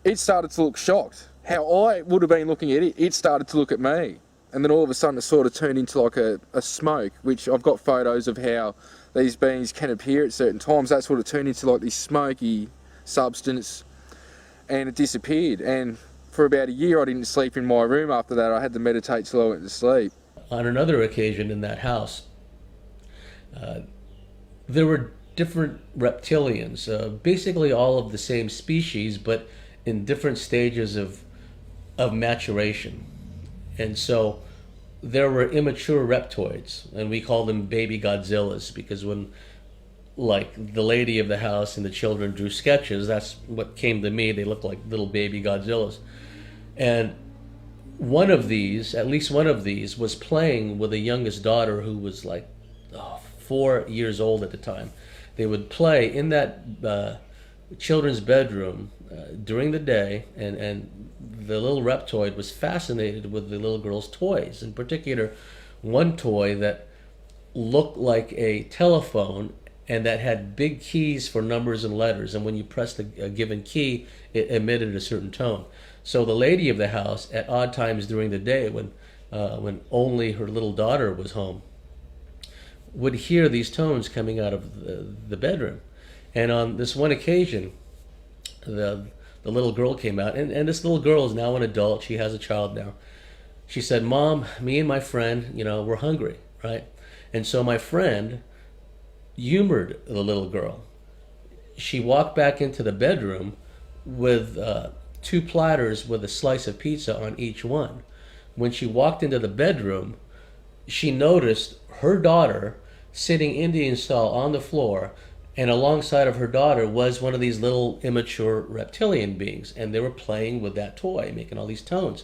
F: it started to look shocked. How I would have been looking at it, it started to look at me. And then all of a sudden it sort of turned into a smoke, which I've got photos of how these beings can appear at certain times. That sort of turned into this smoky substance, and it disappeared. And for about a year I didn't sleep in my room after that. I had to meditate till I went to sleep.
L: On another occasion in that house, there were different reptilians, basically all of the same species, but in different stages of maturation. And so there were immature reptoids, and we call them baby Godzillas, because when the lady of the house and the children drew sketches, that's what came to me. They looked like little baby Godzillas. And at least one of these was playing with a youngest daughter who was 4 years old at the time. They would play in that children's bedroom during the day, and the little reptoid was fascinated with the little girl's toys. In particular, one toy that looked like a telephone and that had big keys for numbers and letters, and when you pressed a given key, it emitted a certain tone. So the lady of the house, at odd times during the day, when only her little daughter was home, would hear these tones coming out of the bedroom. And on this one occasion, the little girl came out, and this little girl is now an adult. She has a child now. She said, "Mom, me and my friend, we're hungry, right?" And so my friend humored the little girl. She walked back into the bedroom with 2 platters with a slice of pizza on each one. When she walked into the bedroom, she noticed her daughter sitting Indian style on the floor, and alongside of her daughter was one of these little immature reptilian beings, and they were playing with that toy, making all these tones.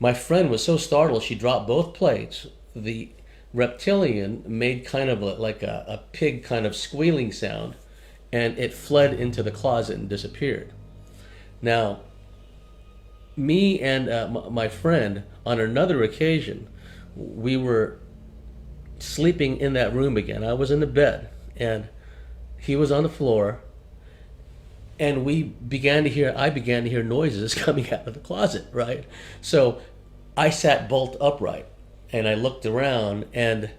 L: my friend was so startled she dropped both plates. The reptilian made kind of like a pig kind of squealing sound, and it fled into the closet and disappeared. Now, me and my friend, on another occasion, we were sleeping in that room again. I was in the bed, and he was on the floor, and I began to hear noises coming out of the closet, right? So I sat bolt upright, and I looked around, and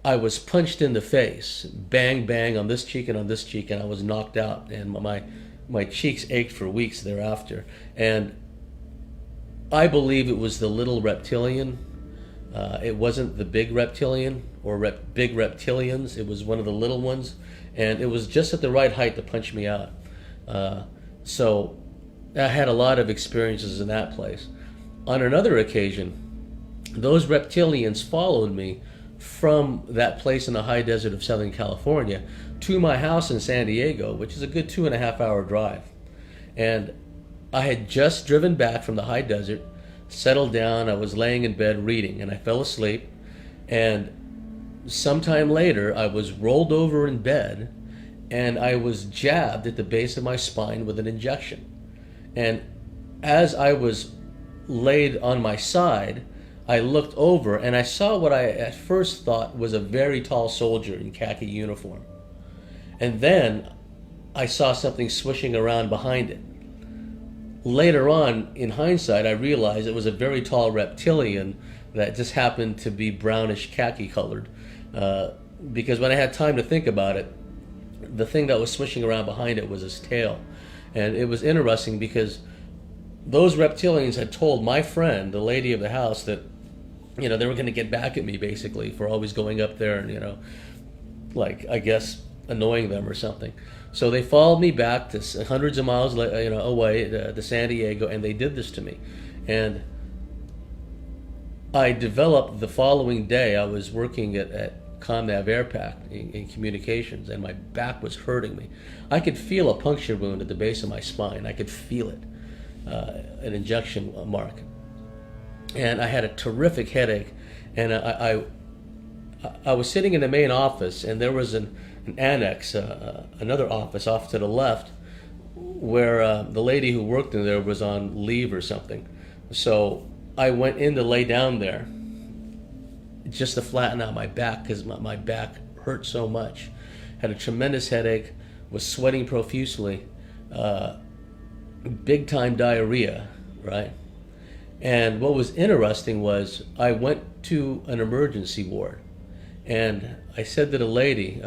L: I was punched in the face, bang, bang, on this cheek and on this cheek, and I was knocked out, and my cheeks ached for weeks thereafter. And I believe it was the little reptilian. It wasn't the big reptilian or big reptilians. It was one of the little ones, and it was just at the right height to punch me out. So I had a lot of experiences in that place. On another occasion, those reptilians followed me from that place in the high desert of Southern California to my house in San Diego, which is a good 2.5 hour drive. And I had just driven back from the high desert, settled down, I was laying in bed reading, and I fell asleep. And sometime later, I was rolled over in bed, and I was jabbed at the base of my spine with an injection. And as I was laid on my side, I looked over and I saw what I at first thought was a very tall soldier in khaki uniform. And then I saw something swishing around behind it. Later on, in hindsight, I realized it was a very tall reptilian that just happened to be brownish khaki colored. Because when I had time to think about it, the thing that was swishing around behind it was his tail. And it was interesting because those reptilians had told my friend, the lady of the house, that, you know, they were going to get back at me basically for always going up there and, you know, like, I guess, annoying them or something. So they followed me back to hundreds of miles, you know, away to San Diego, and they did this to me. And I developed the following day. I was working at ComNav AirPack in communications, and my back was hurting me. I could feel a puncture wound at the base of my spine. I could feel it, an injection mark. And I had a terrific headache. And I was sitting in the main office, and there was an annex, another office off to the left, where the lady who worked in there was on leave or something. So I went in to lay down there just to flatten out my back because my back hurt so much. Had a tremendous headache, was sweating profusely, big time diarrhea, right? And what was interesting was I went to an emergency ward, and I said to the lady,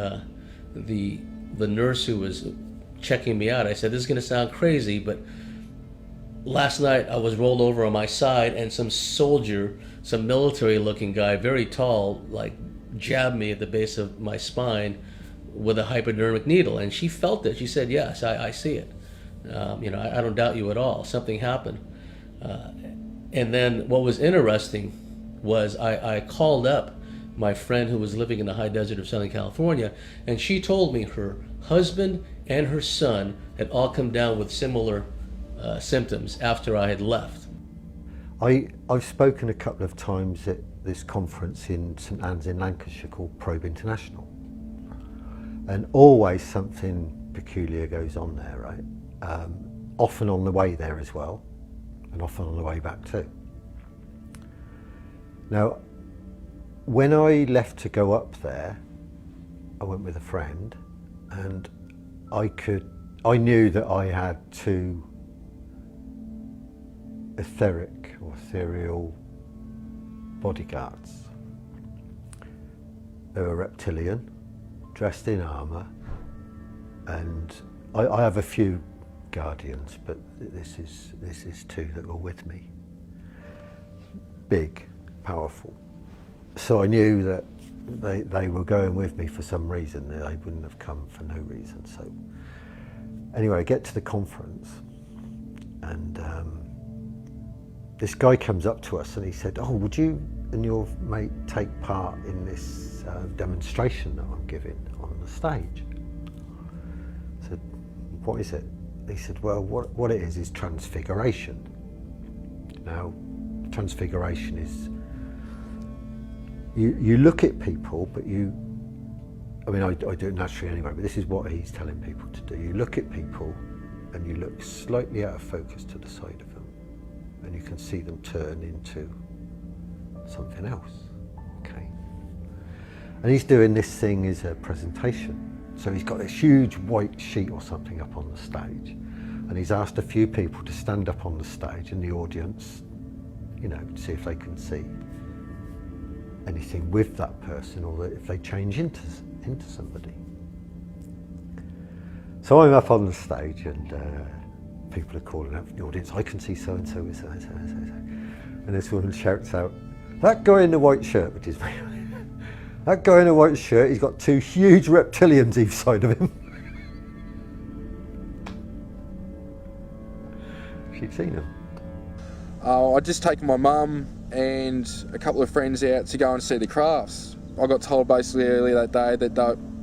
L: the nurse who was checking me out, I said, this is going to sound crazy, but last night I was rolled over on my side, and some soldier, some military-looking guy, very tall, like jabbed me at the base of my spine with a hypodermic needle. And she felt it. She said, yes, I see it. You know, I don't doubt you at all. Something happened. And then what was interesting was I called up my friend who was living in the high desert of Southern California, and she told me her husband and her son had all come down with similar symptoms after I had left.
G: I've spoken a couple of times at this conference in St Anne's in Lancashire called Probe International, and always something peculiar goes on there, right? Often on the way there as well, and often on the way back too. Now, when I left to go up there, I went with a friend, and I knew that I had two etheric or ethereal bodyguards. They were reptilian, dressed in armour, and I have a few guardians, but this is two that were with me. Big, powerful. So I knew that they were going with me for some reason. They wouldn't have come for no reason. So anyway, I get to the conference, and this guy comes up to us and he said, oh, would you and your mate take part in this demonstration that I'm giving on the stage? I said, what is it? He said, well, what it is transfiguration. Now, transfiguration is, you look at people, but I do it naturally anyway, but this is what he's telling people to do. You look at people and you look slightly out of focus to the side of them, and you can see them turn into something else, okay? And he's doing this thing as a presentation. So he's got this huge white sheet or something up on the stage, and he's asked a few people to stand up on the stage in the audience, see if they can see anything with that person, or if they change into somebody. So I'm up on the stage, and people are calling out from the audience, I can see so-and-so with so-and-so, and this woman shouts out, that guy in the white shirt, which is me. That guy in a white shirt, he's got 2 huge reptilians each side of him. She'd seen them.
F: I'd just taken my mum and a couple of friends out to go and see the crafts. I got told basically earlier that day that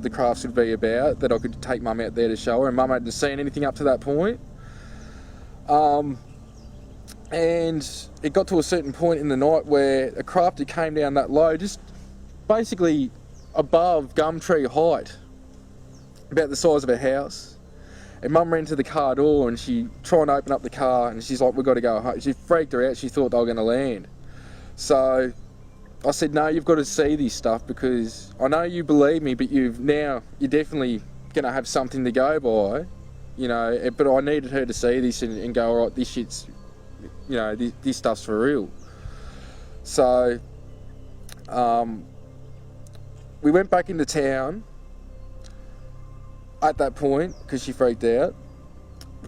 F: the crafts would be about, that I could take mum out there to show her, and mum hadn't seen anything up to that point. And it got to a certain point in the night where a crafter came down that low, just basically above Gumtree height, about the size of a house. And mum ran to the car door and she tried to open up the car, and she's like, we've got to go home. She freaked her out, she thought they were going to land. So I said, no, you've got to see this stuff, because I know you believe me, but you're definitely going to have something to go by, but I needed her to see this and go, all right, this shit's, this stuff's for real. So we went back into town at that point because she freaked out.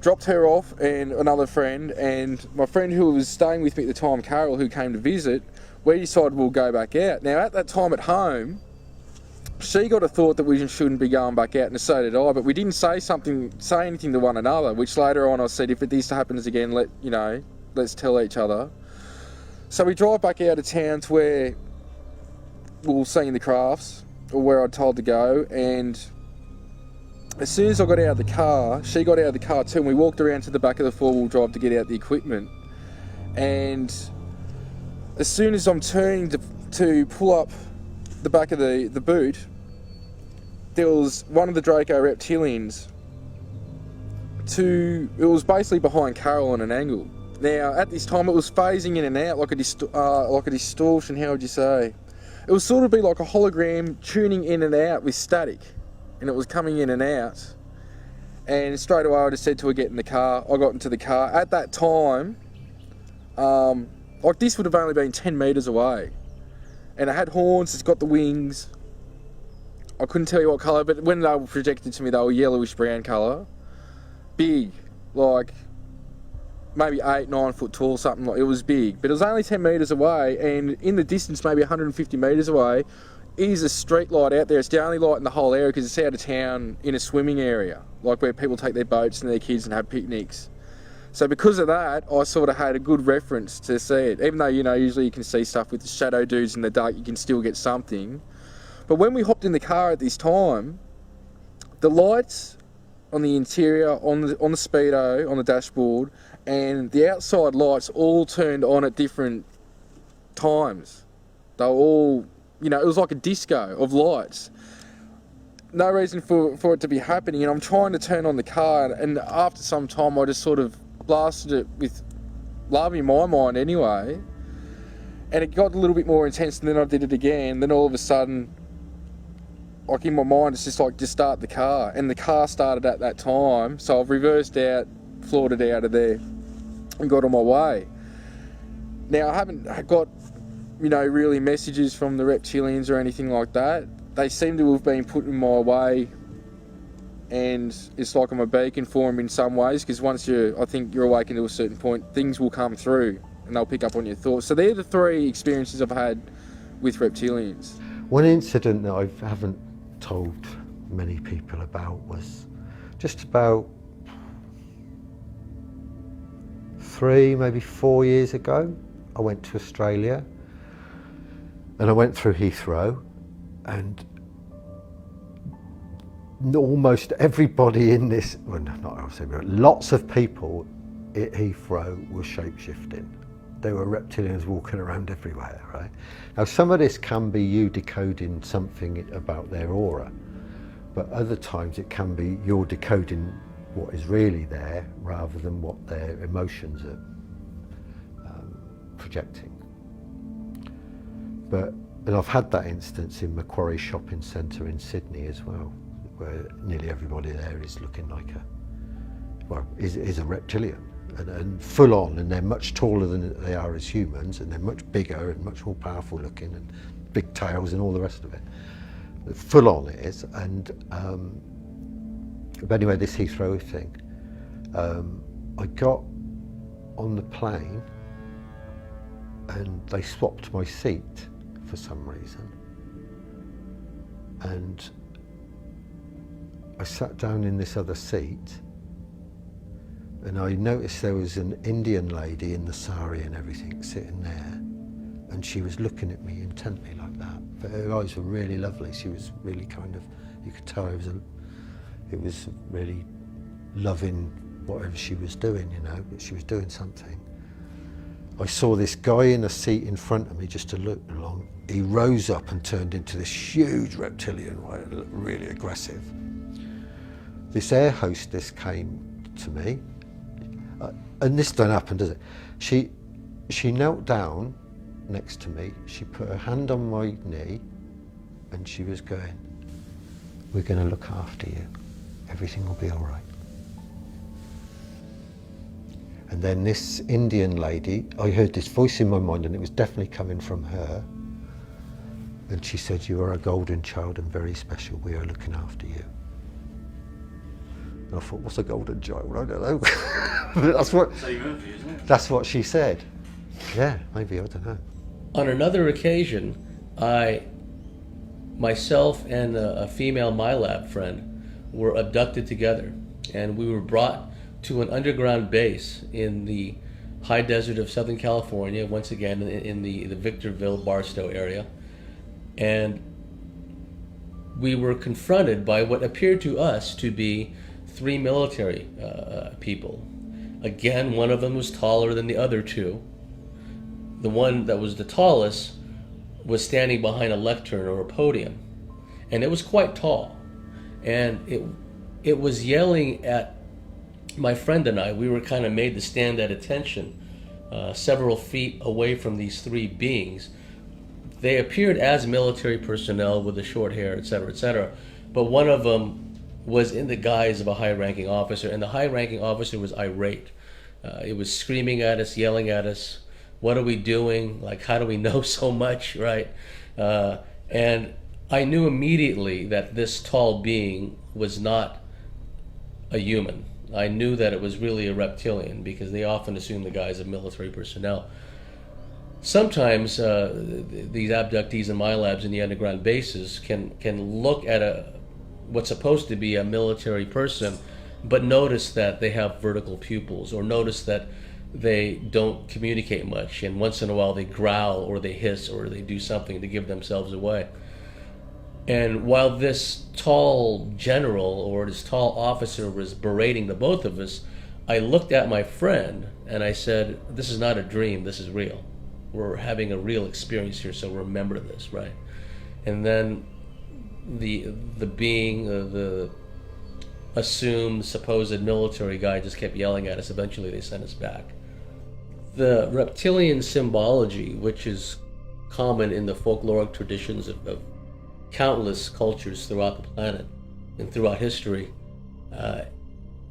F: Dropped her off and another friend, and my friend who was staying with me at the time, Carol, who came to visit, we decided we'll go back out. Now at that time at home, she got a thought that we shouldn't be going back out, and so did I, but we didn't say anything to one another, which later on I said, if this happens again, let's tell each other. So we drive back out of town to where we were seeing the crafts, or where I'd told to go, and as soon as I got out of the car, she got out of the car too, and we walked around to the back of the 4-wheel drive to get out the equipment. And as soon as I'm turning to pull up the back of the boot, there was one of the Draco Reptilians. It was basically behind Carol on an angle. Now, at this time, it was phasing in and out like a distortion, how would you say? It was sort of be like a hologram tuning in and out with static. And it was coming in and out. And straight away I just said to her, get in the car. I got into the car. At that time, this would have only been 10 metres away. And it had horns, it's got the wings. I couldn't tell you what colour, but when they were projected to me, they were yellowish brown colour. Big, like maybe 8-9 foot tall, something like. It was big, but it was only 10 metres away, and in the distance, maybe 150 metres away, is a street light out there. It's the only light in the whole area because it's out of town in a swimming area, like where people take their boats and their kids and have picnics. So because of that, I sort of had a good reference to see it. Even though, usually you can see stuff with the shadow dudes in the dark, you can still get something. But when we hopped in the car at this time, the lights on the interior, on the speedo, on the dashboard, and the outside lights all turned on at different times. They were all, it was like a disco of lights. No reason for it to be happening, and I'm trying to turn on the car, and after some time I just sort of blasted it with love in my mind anyway, and it got a little bit more intense, and then I did it again. Then all of a sudden, like in my mind, it's just like, just start the car, and the car started at that time, so I've reversed out, floored it out of there, and got on my way. Now I haven't got, really messages from the Reptilians or anything like that. They seem to have been put in my way, and it's like I'm a beacon for them in some ways, because once I think you're awakened to a certain point, things will come through and they'll pick up on your thoughts. So they're the 3 experiences I've had with Reptilians.
G: One incident that I haven't told many people about was just about 3, maybe 4 years ago. I went to Australia, and I went through Heathrow, and almost everybody in this, well, not obviously, but lots of people at Heathrow were shape-shifting. there were reptilians walking around everywhere, right? Now some of this can be you decoding something about their aura, but other times it can be you're decoding what is really there rather than what their emotions are projecting. And I've had that instance in Macquarie Shopping Centre in Sydney as well, where nearly everybody there is looking like is a reptilian, and full on, and they're much taller than they are as humans, and they're much bigger and much more powerful looking, and big tails and all the rest of it. Full on it is, and but anyway, this Heathrow thing, I got on the plane and they swapped my seat for some reason, and I sat down in this other seat, and I noticed there was an Indian lady in the sari and everything sitting there, and she was looking at me intently like that. But her eyes were really lovely. She was really kind of, you could tell it was really loving whatever she was doing, you know, but she was doing something. I saw this guy in a seat in front of me just to look along. He rose up and turned into this huge reptilian, right, really aggressive. This air hostess came to me, and this don't happen, does it? She knelt down next to me, she put her hand on my knee, and she was going, "We're going to look after you. Everything will be all right." And then this Indian lady, I heard this voice in my mind, and it was definitely coming from her. And she said, "You are a golden child and very special. We are looking after you." And I thought, what's a golden child? I don't know. That's what she said. Yeah, maybe, I don't know.
L: On another occasion, myself and a female MyLab friend were abducted together, and we were brought to an underground base in the high desert of Southern California, once again in the Victorville, Barstow area. And we were confronted by what appeared to us to be 3 military people. Again, one of them was taller than the other two. The one that was the tallest was standing behind a lectern or a podium, and it was quite tall. And it was yelling at my friend and I. We were kind of made to stand at attention, several feet away from these 3 beings. They appeared as military personnel with the short hair, etc., but one of them was in the guise of a high-ranking officer, and the high-ranking officer was irate. It was screaming at us, yelling at us, "What are we doing? Like, how do we know so much?" Right? And I knew immediately that this tall being was not a human. I knew that it was really a reptilian, because they often assume the guise of military personnel. Sometimes these abductees in my labs in the underground bases can look at what's supposed to be a military person, but notice that they have vertical pupils, or notice that they don't communicate much, and once in a while they growl or they hiss or they do something to give themselves away. And while this tall general or this tall officer was berating the both of us, I looked at my friend and I said, "This is not a dream, this is real. We're having a real experience here, so remember this," right? And then the being, the assumed supposed military guy just kept yelling at us. Eventually they sent us back. The reptilian symbology, which is common in the folkloric traditions of countless cultures throughout the planet and throughout history,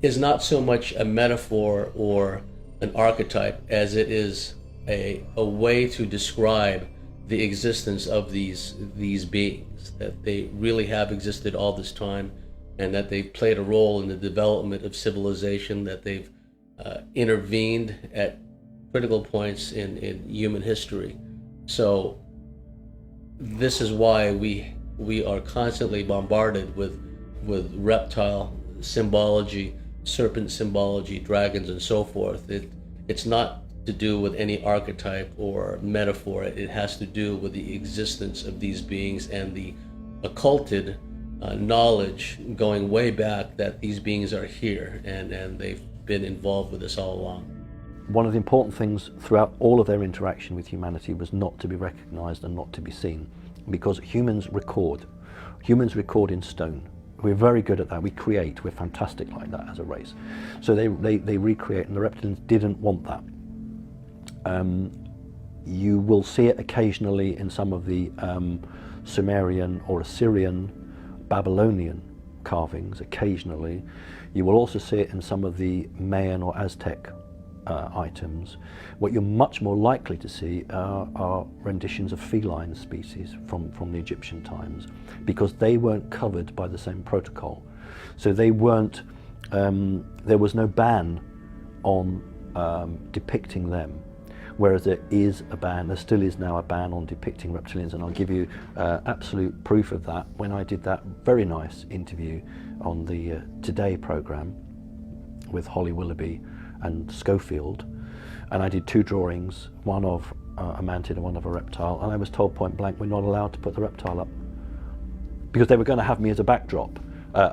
L: is not so much a metaphor or an archetype as it is a way to describe the existence of these beings, that they really have existed all this time, and that they've played a role in the development of civilization, that they've intervened at critical points in human history. So this is why we are constantly bombarded with reptile symbology, serpent symbology, dragons, and so forth. It's not to do with any archetype or metaphor. It has to do with the existence of these beings and the occulted knowledge going way back that these beings are here, and they've been involved with us all along.
M: one of the important things throughout all of their interaction with humanity was not to be recognized and not to be seen, because humans record in stone. We're very good at that. We create. We're fantastic like that as a race. So they recreate, and the reptilians didn't want that. You will see it occasionally in some of the Sumerian or Assyrian, Babylonian carvings, occasionally. You will also see it in some of the Mayan or Aztec items. What you're much more likely to see are renditions of feline species from the Egyptian times, because they weren't covered by the same protocol. So they weren't, there was no ban on depicting them. Whereas there still is now a ban on depicting reptilians, and I'll give you absolute proof of that when I did that very nice interview on the Today programme with Holly Willoughby and Schofield, and I did 2 drawings, one of a mantid and one of a reptile, and I was told point blank we're not allowed to put the reptile up because they were going to have me as a backdrop,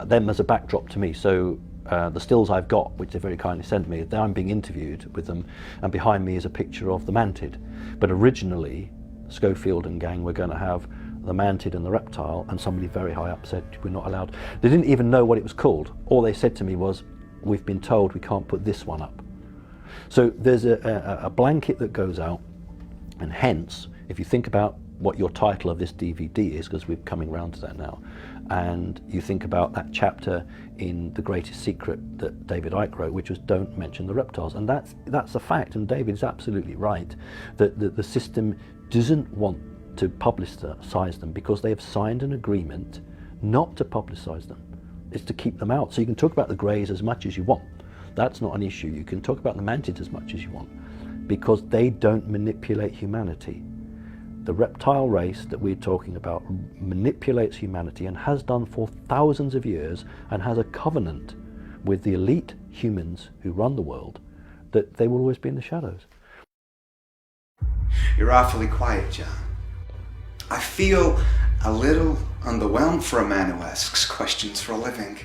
M: them as a backdrop to me. So the stills I've got, which they very kindly sent me, I'm being interviewed with them, and behind me is a picture of the mantid. But originally, Schofield and gang were going to have the mantid and the reptile, and somebody very high up said we're not allowed. They didn't even know what it was called. All they said to me was, we've been told we can't put this one up. So there's a blanket that goes out, and hence, if you think about what your title of this DVD is, because we're coming round to that now, and you think about that chapter in The Greatest Secret that David Icke wrote, which was don't mention the reptiles, and that's a fact, and David's absolutely right, that the system doesn't want to publicise them because they have signed an agreement not to publicise them. It's to keep them out. So you can talk about the greys as much as you want. That's not an issue. You can talk about the mantids as much as you want, because they don't manipulate humanity. The reptile race that we're talking about manipulates humanity and has done for thousands of years, and has a covenant with the elite humans who run the world that they will always be in the shadows.
J: You're awfully quiet, John. I feel a little underwhelmed for a man who asks questions for a living.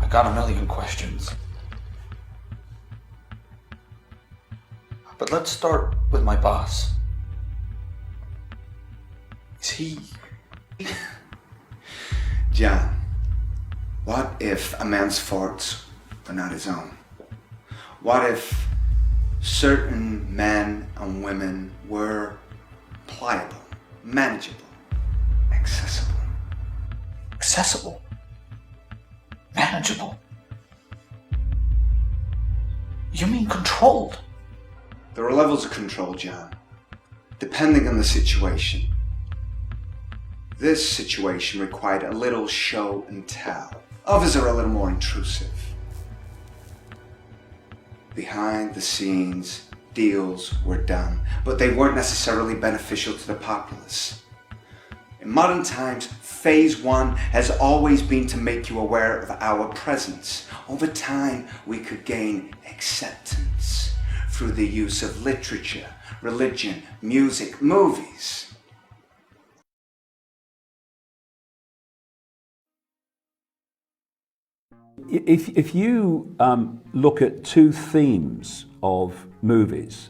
N: I got a million questions. But let's start with my boss. Is he...
J: John, what if a man's faults are not his own? What if certain men and women were pliable, manageable, accessible?
N: Accessible? Manageable? You mean controlled?
J: There are levels of control, John, depending on the situation. This situation required a little show and tell. Others are a little more intrusive. Behind the scenes, deals were done, but they weren't necessarily beneficial to the populace. In modern times, phase 1 has always been to make you aware of our presence. Over time, we could gain acceptance through the use of literature, religion, music, movies.
D: If you look at 2 themes of movies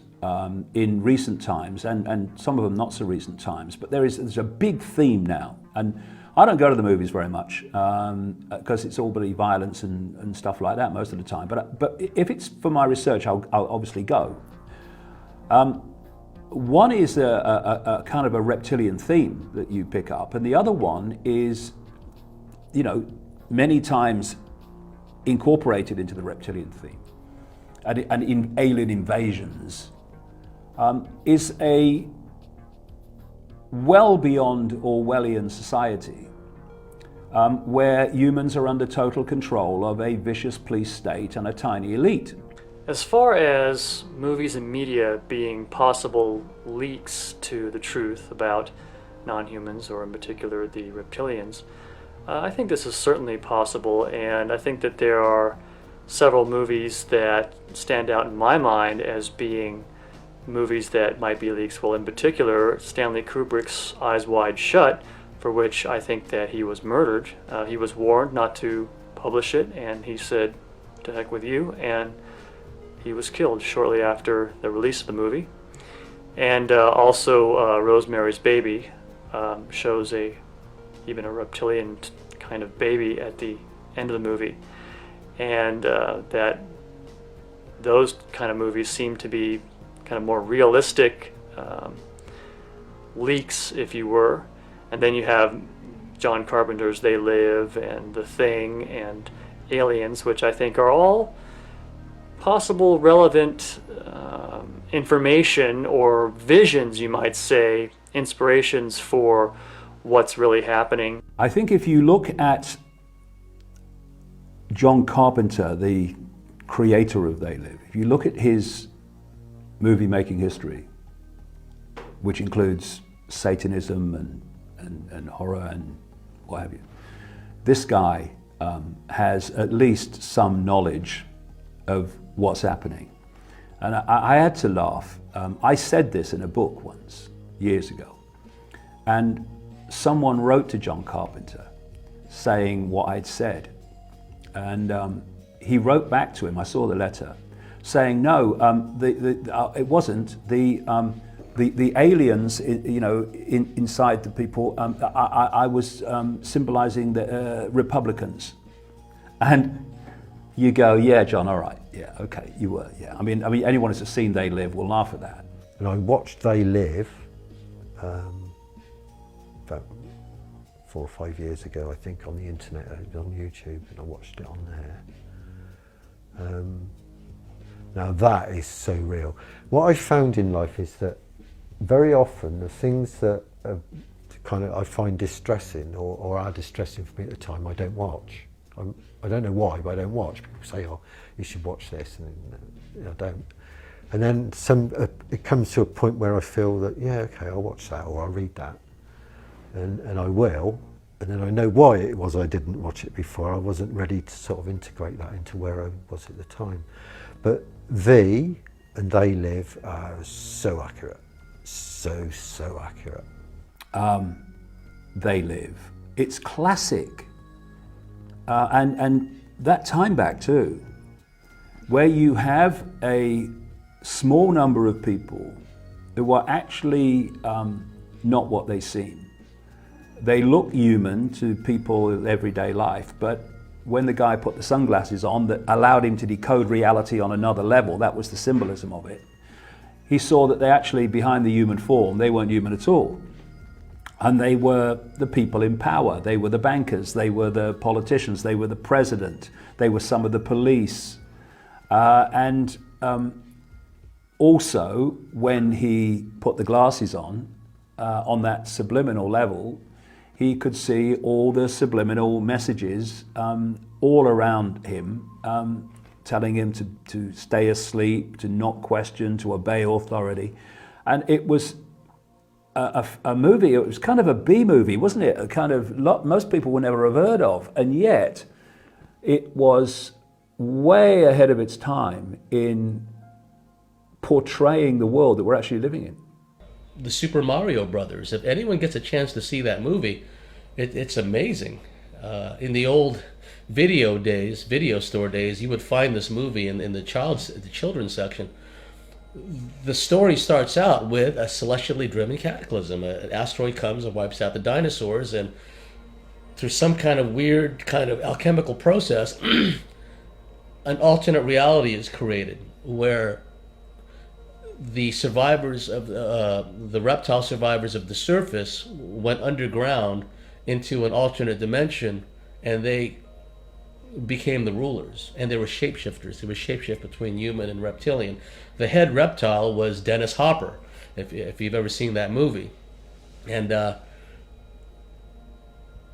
D: in recent times, and some of them not so recent times, but there's a big theme now, and I don't go to the movies very much because it's all bloody violence and stuff like that most of the time. But if it's for my research, I'll obviously go. One is a kind of a reptilian theme that you pick up, and the other one is, many times incorporated into the reptilian theme, and in alien invasions, is a well beyond Orwellian society where humans are under total control of a vicious police state and a tiny elite.
H: As far as movies and media being possible leaks to the truth about non-humans, or in particular the reptilians, I think this is certainly possible, and I think that there are several movies that stand out in my mind as being movies that might be leaks. Well, in particular, Stanley Kubrick's Eyes Wide Shut, for which I think that he was murdered. He was warned not to publish it, and he said, to heck with you, and he was killed shortly after the release of the movie. And also Rosemary's Baby shows even a reptilian kind of baby at the end of the movie. And that those kind of movies seem to be kind of more realistic leaks, if you were. And then you have John Carpenter's They Live and The Thing and Aliens, which I think are all possible relevant information or visions, you might say, inspirations for what's really happening.
D: I think if you look at John Carpenter, the creator of They Live, if you look at his movie-making history, which includes Satanism and horror and what have you, this guy has at least some knowledge of what's happening. And I had to laugh. I said this in a book once, years ago, and someone wrote to John Carpenter saying what I'd said. And he wrote back to him, I saw the letter, saying, no, it wasn't. The aliens, inside the people, I was symbolizing the Republicans. And you go, yeah, John, all right, yeah, okay, you were, yeah. I mean, anyone who's seen They Live will laugh at that.
G: And I watched They Live about 4 or 5 years ago, I think, on the internet, on YouTube, and I watched it on there. Now that is so real. What I found in life is that very often the things that I find distressing or are distressing for me at the time, I don't watch. I don't know why, but I don't watch. People say, oh, you should watch this, and I don't. And then it comes to a point where I feel that, yeah, okay, I'll watch that or I'll read that. And I will. And then I know why it was I didn't watch it before. I wasn't ready to sort of integrate that into where I was at the time. But and They Live are so accurate. So accurate.
D: They Live. It's classic. And that time back too, where you have a small number of people who are actually not what they seem. They look human to people in everyday life, but when the guy put the sunglasses on that allowed him to decode reality on another level, that was the symbolism of it, he saw that they actually, behind the human form, they weren't human at all. And they were the people in power. They were the bankers, they were the politicians, they were the president, they were some of the police. Also, when he put the glasses on that subliminal level, he could see all the subliminal messages all around him, telling him to stay asleep, to not question, to obey authority. And it was a movie, it was kind of a B movie, wasn't it? A kind of most people would never have heard of, and yet it was way ahead of its time in portraying the world that we're actually living in.
L: The Super Mario Brothers, if anyone gets a chance to see that movie, it's amazing. In the old video store days, you would find this movie in the children's section. The story starts out with a celestially driven cataclysm. An asteroid comes and wipes out the dinosaurs, and through some kind of weird kind of alchemical process, an alternate reality is created where the survivors of the reptile survivors of the surface went underground into an alternate dimension, and they became the rulers, and they were shapeshifters. They were shapeshift between human and reptilian. The head reptile was Dennis Hopper, if you've ever seen that movie. And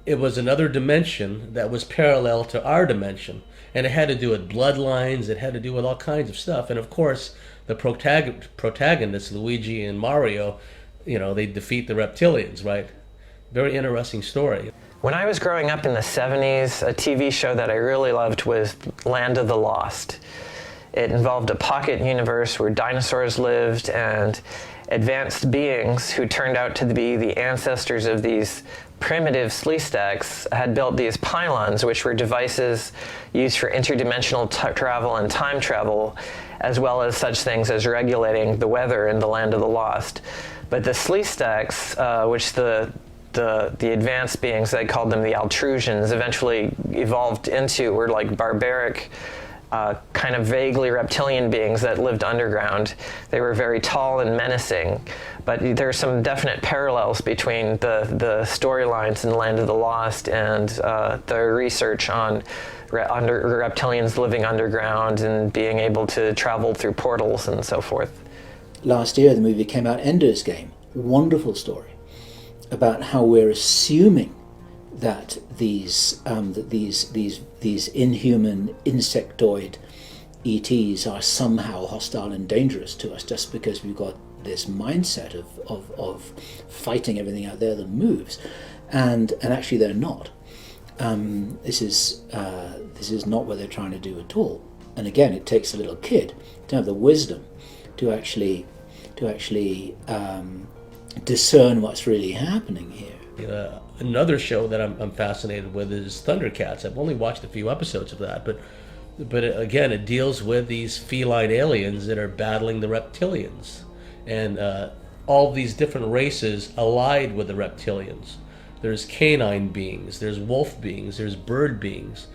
L: it was another dimension that was parallel to our dimension, and it had to do with bloodlines, it had to do with all kinds of stuff. And of course, the protagonists, Luigi and Mario, they defeat the reptilians, right? Very interesting story.
I: When I was growing up in the 70s, a TV show that I really loved was Land of the Lost. It involved a pocket universe where dinosaurs lived and advanced beings who turned out to be the ancestors of these primitive Sleestaks had built these pylons, which were devices used for interdimensional travel and time travel. as well as such things as regulating the weather in the Land of the Lost. But the Sleestaks, which the advanced beings, they called them the Altrusians, eventually evolved into, were like barbaric, kind of vaguely reptilian beings that lived underground. They were very tall and menacing, but there are some definite parallels between the storylines in the Land of the Lost and the research on reptilians living underground and being able to travel through portals and so forth.
E: Last year the movie came out, Ender's Game, wonderful story about how we're assuming that these inhuman insectoid ETs are somehow hostile and dangerous to us just because we've got this mindset of fighting everything out there that moves, and actually they're not. This is not what they're trying to do at all. And again, it takes a little kid to have the wisdom to actually discern what's really happening here.
L: Another show that I'm fascinated with is Thundercats. I've only watched a few episodes of that, but again, it deals with these feline aliens that are battling the reptilians, and all these different races allied with the reptilians. There's canine beings, there's wolf beings, there's bird beings.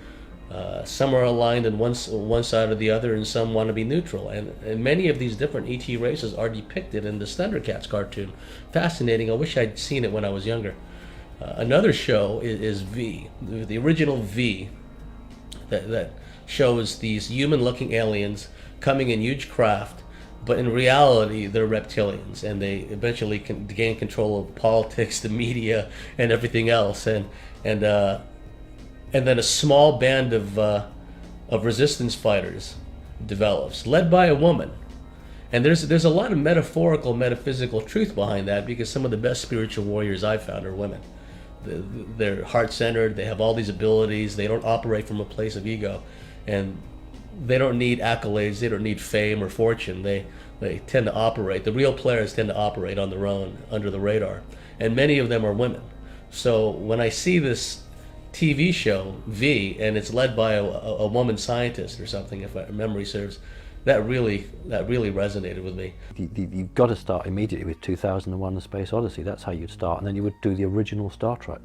L: Some are aligned on one side or the other, and some want to be neutral. And many of these different ET races are depicted in the Thundercats cartoon. Fascinating. I wish I'd seen it when I was younger. Another show is V, the original V, that shows these human-looking aliens coming in huge craft, but in reality they're reptilians, and they eventually can gain control of politics, the media, and everything else. And then a small band of resistance fighters develops, led by a woman. And there's a lot of metaphorical, metaphysical truth behind that, because some of the best spiritual warriors I've found are women. They're heart-centered, they have all these abilities, they don't operate from a place of ego, and they don't need accolades, they don't need fame or fortune. They tend to operate, the real players tend to operate on their own, under the radar. And many of them are women. So when I see this TV show, V, and it's led by a woman scientist or something, if my memory serves, that really resonated with me.
M: You've got to start immediately with 2001: A Space Odyssey. That's how you'd start, and then you would do the original Star Trek,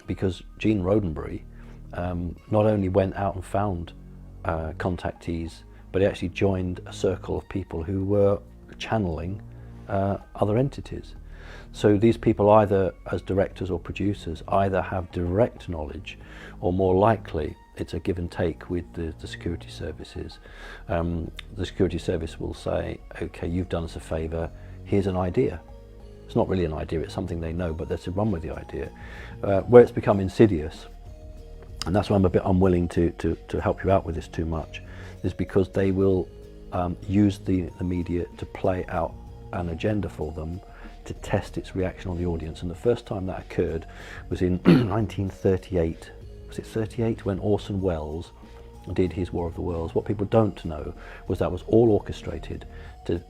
M: because Gene Roddenberry not only went out and found contactees, but he actually joined a circle of people who were channeling other entities. So these people, either as directors or producers, either have direct knowledge, or more likely it's a give and take with the security services. The security service will say, okay, you've done us a favour, here's an idea. It's not really an idea, it's something they know, but they're to run with the idea. Where it's become insidious, and that's why I'm a bit unwilling to help you out with this too much, is because they will use the media to play out an agenda for them, to test its reaction on the audience. And the first time that occurred was in 1938. Was it 38, when Orson Welles did his War of the Worlds? What people don't know was that was all orchestrated to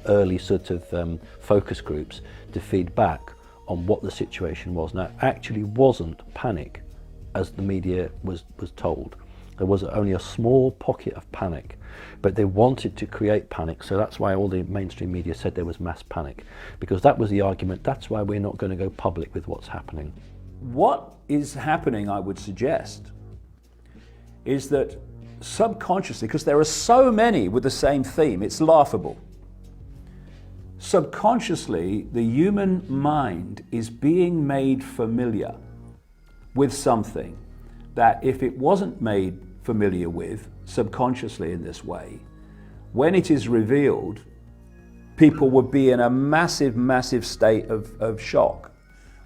M: early sort of focus groups to feed back on what the situation was. Now, it actually wasn't panic, as the media was told. There was only a small pocket of panic, but they wanted to create panic, so that's why all the mainstream media said there was mass panic, because that was the argument. That's why we're not going to go public with what's happening.
D: What is happening, I would suggest, is that subconsciously, because there are so many with the same theme, it's laughable. Subconsciously, the human mind is being made familiar with something that, if it wasn't made familiar with subconsciously in this way, when it is revealed, people would be in a massive state of shock,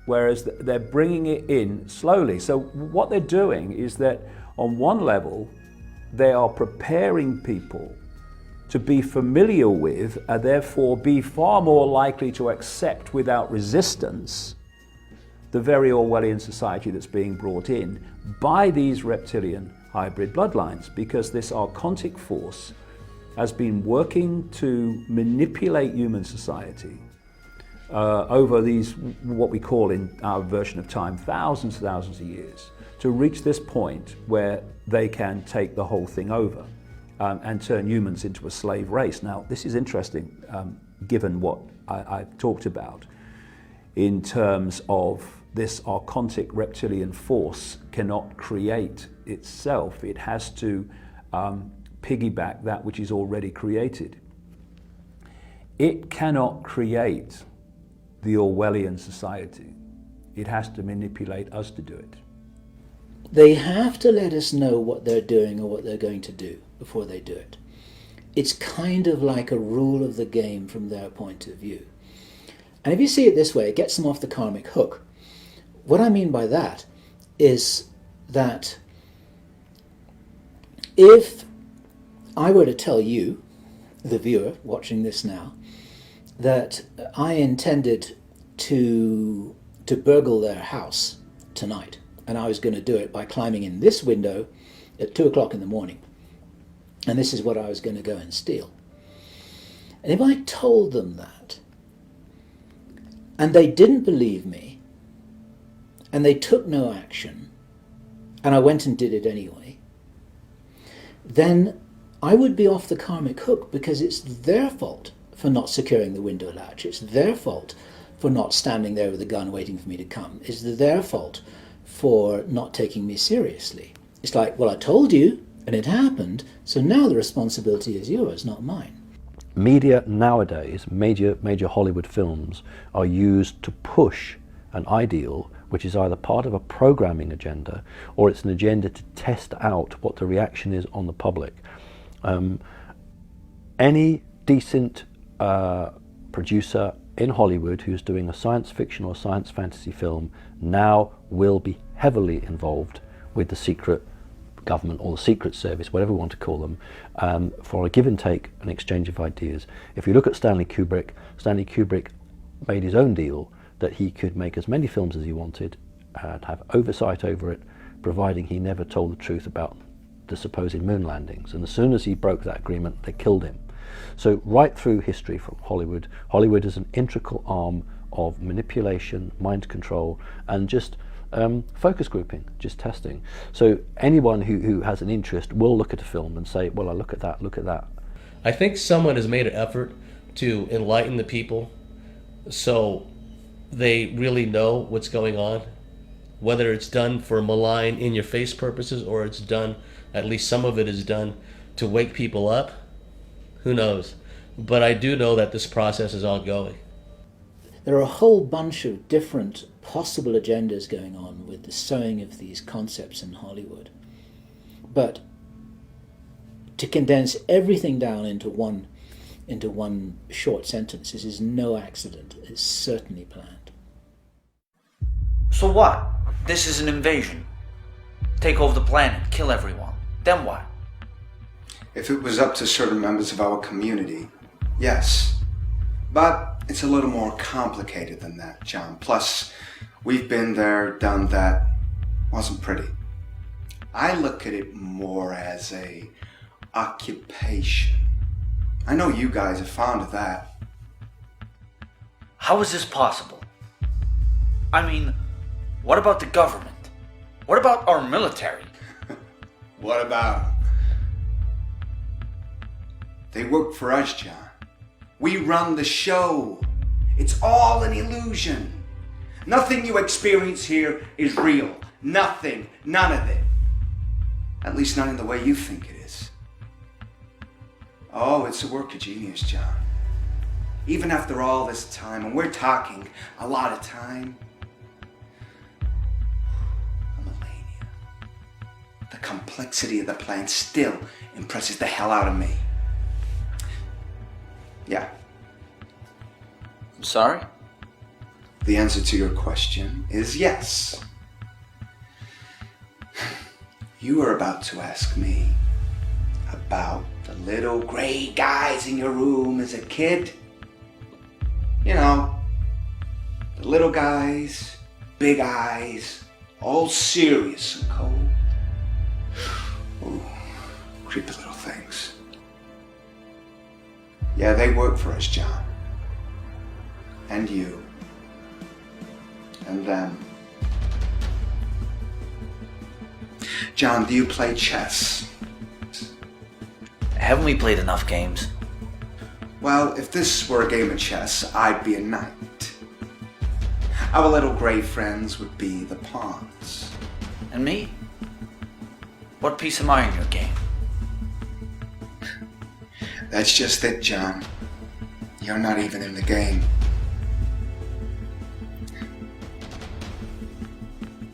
D: whereas they're bringing it in slowly. So what they're doing is that, on one level, they are preparing people to be familiar with, and therefore be far more likely to accept without resistance the very Orwellian society that's being brought in by these reptilian hybrid bloodlines, because this archontic force has been working to manipulate human society over these, what we call in our version of time, thousands of years, to reach this point where they can take the whole thing over. and turn humans into a slave race. Now, this is interesting, given what I've talked about in terms of this archontic reptilian force cannot create itself. It has to piggyback that which is already created. It cannot create the Orwellian society. It has to manipulate us to do it.
E: They have to let us know what they're doing or what they're going to do before they do it. It's kind of like a rule of the game from their point of view. And if you see it this way, it gets them off the karmic hook. What I mean by that is that if I were to tell you, the viewer watching this now, that I intended to burgle their house tonight, and I was going to do it by climbing in this window at 2 o'clock in the morning, and this is what I was going to go and steal. And if I told them that, and they didn't believe me, and they took no action, and I went and did it anyway, then I would be off the karmic hook, because it's their fault for not securing the window latch. It's their fault for not standing there with a gun waiting for me to come. It's their fault for not taking me seriously. It's like, well, I told you, and it happened, so now the responsibility is yours, not mine.
M: Media nowadays, major Hollywood films, are used to push an ideal which is either part of a programming agenda or it's an agenda to test out what the reaction is on the public. Any decent producer in Hollywood who's doing a science fiction or science fantasy film now will be heavily involved with the secret government or the secret service, whatever we want to call them, for a give and take, an exchange of ideas. If you look at Stanley Kubrick made his own deal that he could make as many films as he wanted and have oversight over it, providing he never told the truth about the supposed moon landings. And as soon as he broke that agreement, they killed him. So right through history from Hollywood, Hollywood is an integral arm of manipulation, mind control, and just focus grouping, just testing. So anyone who has an interest will look at a film and say, well, I look at that, look at that.
L: I think someone has made an effort to enlighten the people so they really know what's going on, whether it's done for malign in-your-face purposes or it's done, at least some of it is done, to wake people up. Who knows? But I do know that this process is ongoing.
E: There are a whole bunch of different possible agendas going on with the sowing of these concepts in Hollywood. But to condense everything down into one short sentence, this is no accident. It's certainly planned.
N: So what? This is an invasion. Take over the planet, kill everyone. Then what?
J: If it was up to certain members of our community, yes. But it's a little more complicated than that, John. Plus, we've been there, done that. Wasn't pretty. I look at it more as a occupation. I know you guys are fond of that.
N: How is this possible? I mean, what about the government? What about our military?
J: What about them? They work for us, John. We run the show. It's all an illusion. Nothing you experience here is real. Nothing. None of it. At least not in the way you think it is. Oh, it's a work of genius, John. Even after all this time, and we're talking a lot of time, a millennia, the complexity of the plan still impresses the hell out of me. Yeah.
N: I'm sorry?
J: The answer to your question is yes. You were about to ask me about the little gray guys in your room as a kid. You know, the little guys, big eyes, all serious and cold. Ooh, creepy little things. Yeah, they work for us, John. And you. And them. John, do you play chess?
N: Haven't we played enough games?
J: Well, if this were a game of chess, I'd be a knight. Our little gray friends would be the pawns.
N: And me? What piece am I in your game?
J: That's just it, John. You're not even in the game.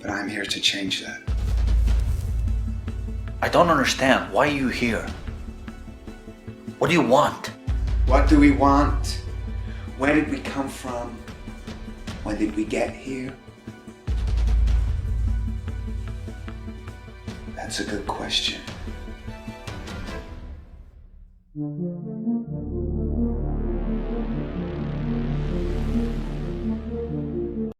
J: But I'm here to change that.
N: I don't understand. Why are you here? What do you want?
J: What do we want? Where did we come from? When did we get here? That's a good question.